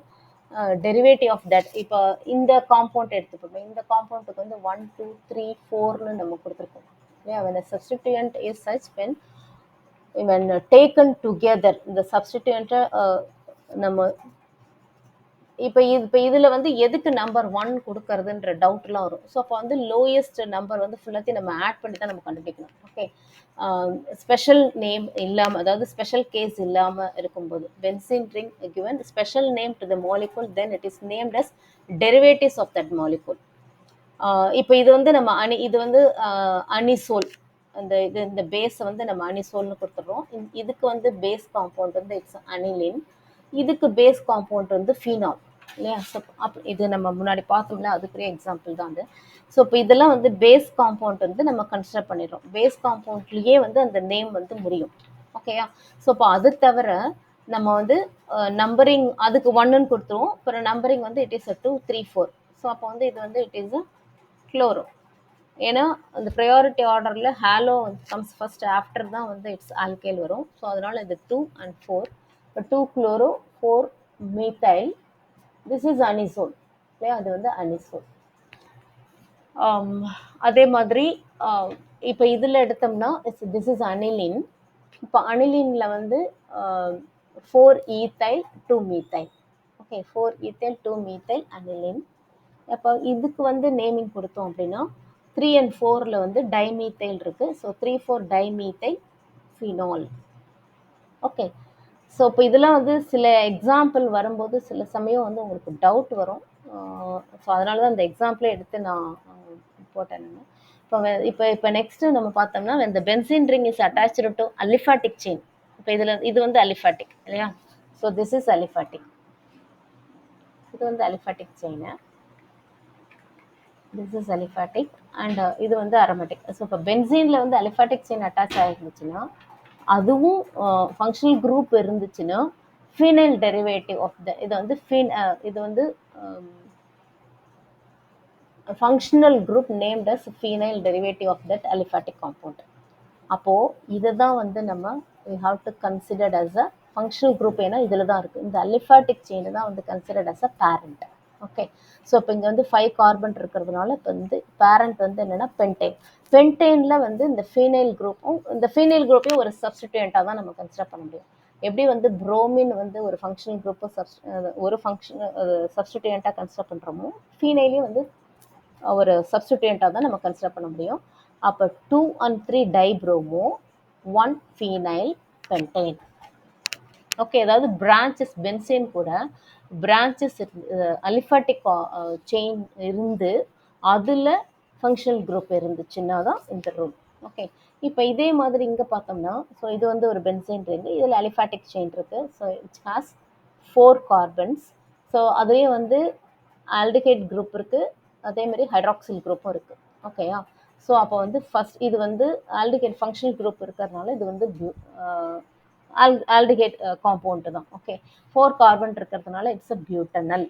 டெரிவேட்டிவ் ஆஃப் தட். இப்போ இந்த காம்பவுண்ட் எடுத்துப்போம். இந்த காம்பவுண்டுக்கு வந்து 1 2 3 4ன்னு நம்ம கொடுத்துருக்கோம் இல்லையா? when a substituent is such when taken together, இந்த சப்ஸ்டிடியூண்ட்டை நம்ம இப்போ இதில் வந்து எதுக்கு நம்பர் 1 கொடுக்கறதுன்ற டவுட்லாம் வரும். ஸோ அப்போ வந்து லோயஸ்ட் நம்பர் வந்து ஃபுல்லாத்தையும் நம்ம ஆட் பண்ணி தான் நம்ம கண்டுபிடிக்கணும். ஓகே, ஸ்பெஷல் நேம் இல்லாமல், அதாவது ஸ்பெஷல் கேஸ் இல்லாமல் இருக்கும்போது benzene ring given special name to the molecule, then it is named as derivatives of that molecule. இப்போ இது வந்து நம்ம இது வந்து அனிசோல். இந்த பேஸை வந்து நம்ம அனிசோல்னு கொடுத்துட்றோம். இதுக்கு வந்து பேஸ் காம்பவுண்ட் வந்து இட்ஸ் அனிலின். இதுக்கு பேஸ் காம்பவுண்ட் வந்து ஃபீனால் இல்லையா? ஸோ இது நம்ம முன்னாடி பார்த்தோம்ல, அதுக்குரிய எக்ஸாம்பிள் தான் அது. ஸோ இப்போ இதெல்லாம் வந்து பேஸ் காம்பவுண்ட் வந்து நம்ம கன்சிடர் பண்ணிடுறோம். பேஸ் காம்பவுண்ட்லேயே வந்து அந்த நேம் வந்து முடியும். ஓகேயா? ஸோ இப்போ அது தவிர நம்ம வந்து நம்பரிங் அதுக்கு 1ன்னு கொடுத்துருவோம். அப்புறம் நம்பரிங் வந்து இட் இஸ் 2 3 4. ஸோ அப்போ வந்து இது வந்து இட் இஸ் அ குளோரோ. ஏன்னா அந்த ப்ரையாரிட்டி ஆர்டரில் ஹாலோ கம்ஸ் ஃபர்ஸ்ட், ஆஃப்டர் தான் வந்து இட்ஸ் ஆல்கைல் வரும். ஸோ அதனால் இது 2 and 4. 2 chloro 4 methyl, this is anisole இல்லையா? அது வந்து அனிசோல். அதே மாதிரி இப்போ இதில் எடுத்தோம்னா திஸ் இஸ் அனிலின். இப்போ அனிலினில் வந்து 4 ethyl 2 methyl. Okay, 4 ethyl 2 methyl aniline. அப்போ இதுக்கு வந்து நேமிங் கொடுத்தோம் அப்படின்னா 3 and 4ல் வந்து டைமீத்தைல் இருக்குது. So 3 4 dimethyl phenol. Okay, so இப்போ இதெல்லாம் வந்து சில எக்ஸாம்பிள் வரும்போது சில சமயம் வந்து உங்களுக்கு டவுட் வரும். ஸோ அதனால தான் இந்த எக்ஸாம்பிளே எடுத்து நான் போட்டேன். இப்போ நெக்ஸ்ட்டு நம்ம பார்த்தோம்னா இந்த benzene ring is attached to aliphatic chain. இப்போ இது வந்து அலிஃபாட்டிக் இல்லையா? So this is aliphatic. இது வந்து aliphatic chain. This is aliphatic and இது வந்து அரோமேட்டிக். ஸோ இப்போ பென்சீனில் வந்து அலிஃபாட்டிக் செயின் அட்டாச் ஆகிருந்துச்சுன்னா, அதுவும் ஃபங்க்ஷனல் குரூப் இருந்துச்சுன்னா ஃபீனைல் டெரிவேட்டிவ் ஆஃப் இது வந்து இது வந்து functional group named as phenyl derivative of that aliphatic compound. அப்போது இதை தான் வந்து நம்ம we have to considered as a functional group. ஏன்னா இதில் தான் இருக்குது. இந்த அலிஃபாட்டிக் செயின் தான் வந்து considered as a parent. Okay. So இப்போ இங்கே வந்து 5 கார்பன் இருக்கிறதுனால இப்போ வந்து பேரண்ட் வந்து என்னென்னா பென்டேன். பென்டேனில் வந்து இந்த ஃபீனைல் குரூப்பும் இந்த ஃபீனைல் குரூப்பையும் ஒரு சப்ஸ்டிடியூண்ட்டாக தான் நம்ம கன்சிடர் பண்ண முடியும். எப்படி வந்து புரோமின் வந்து ஒரு ஃபங்க்ஷனல் குரூப்பு ஒரு ஃபங்க்ஷன் சப்ஸ்டிடியூண்ட்டாக கன்சிடர் பண்ணுறோமோ, ஃபீனைலையும் வந்து ஒரு சப்ஸ்டிடியூண்ட்டாக தான் நம்ம கன்சிடர் பண்ண முடியும். அப்போ 2 and 3 dibromo 1 phenyl pentane. Okay. அதாவது பிரான்ச்சஸ் பென்சேன் கூட பிரான்ச்சஸ் அலிஃபாட்டிக் செயின் இருந்து அதில் ஃபங்க்ஷனல் குரூப் இருந்துச்சுன்னா தான் இந்த ரூல். ஓகே. இப்போ இதே மாதிரி இங்கே பார்த்தோம்னா, ஸோ இது வந்து ஒரு பென்சேன் ரிங், இதில் அலிஃபாட்டிக் செயின் இருக்குது. So it's has 4 carbons. So அதே வந்து ஆல்டிகைட் குரூப் இருக்குது, அதே மாதிரி ஹைட்ராக்சில் குரூப்பும் இருக்குது. ஓகேயா. ஸோ அப்போ வந்து ஃபஸ்ட் இது வந்து ஆல்டிகைட் ஃபங்க்ஷனல் குரூப் இருக்கிறதுனால இது வந்து ஆல்டிகைட் காம்பவுண்ட் தான். ஓகே. 4 கார்பன் இருக்கிறதுனால இட்ஸ் அ பியூட்டனல்.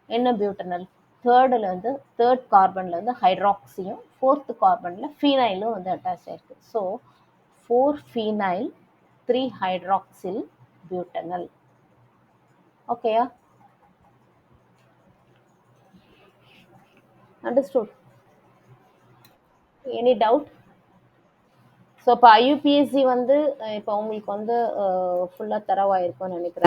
என்ன பியூட்டனல்? தேர்ட் கார்பனில் வந்து ஹைட்ராக்சியும், ஃபோர்த் கார்பனில் ஃபீனைலும் வந்து அட்டாச் ஆயிருக்கு. So 4 phenyl 3 hydroxyl butanal. ஓகேயா? அண்டர்ஸ்டுட்? Any doubt? ஸோ இப்போ ஐயூபிஎஸ்சி வந்து இப்போ உங்களுக்கு வந்து ஃபுல்லாக தரவாயிருக்கும்னு நினைக்கிறேன்.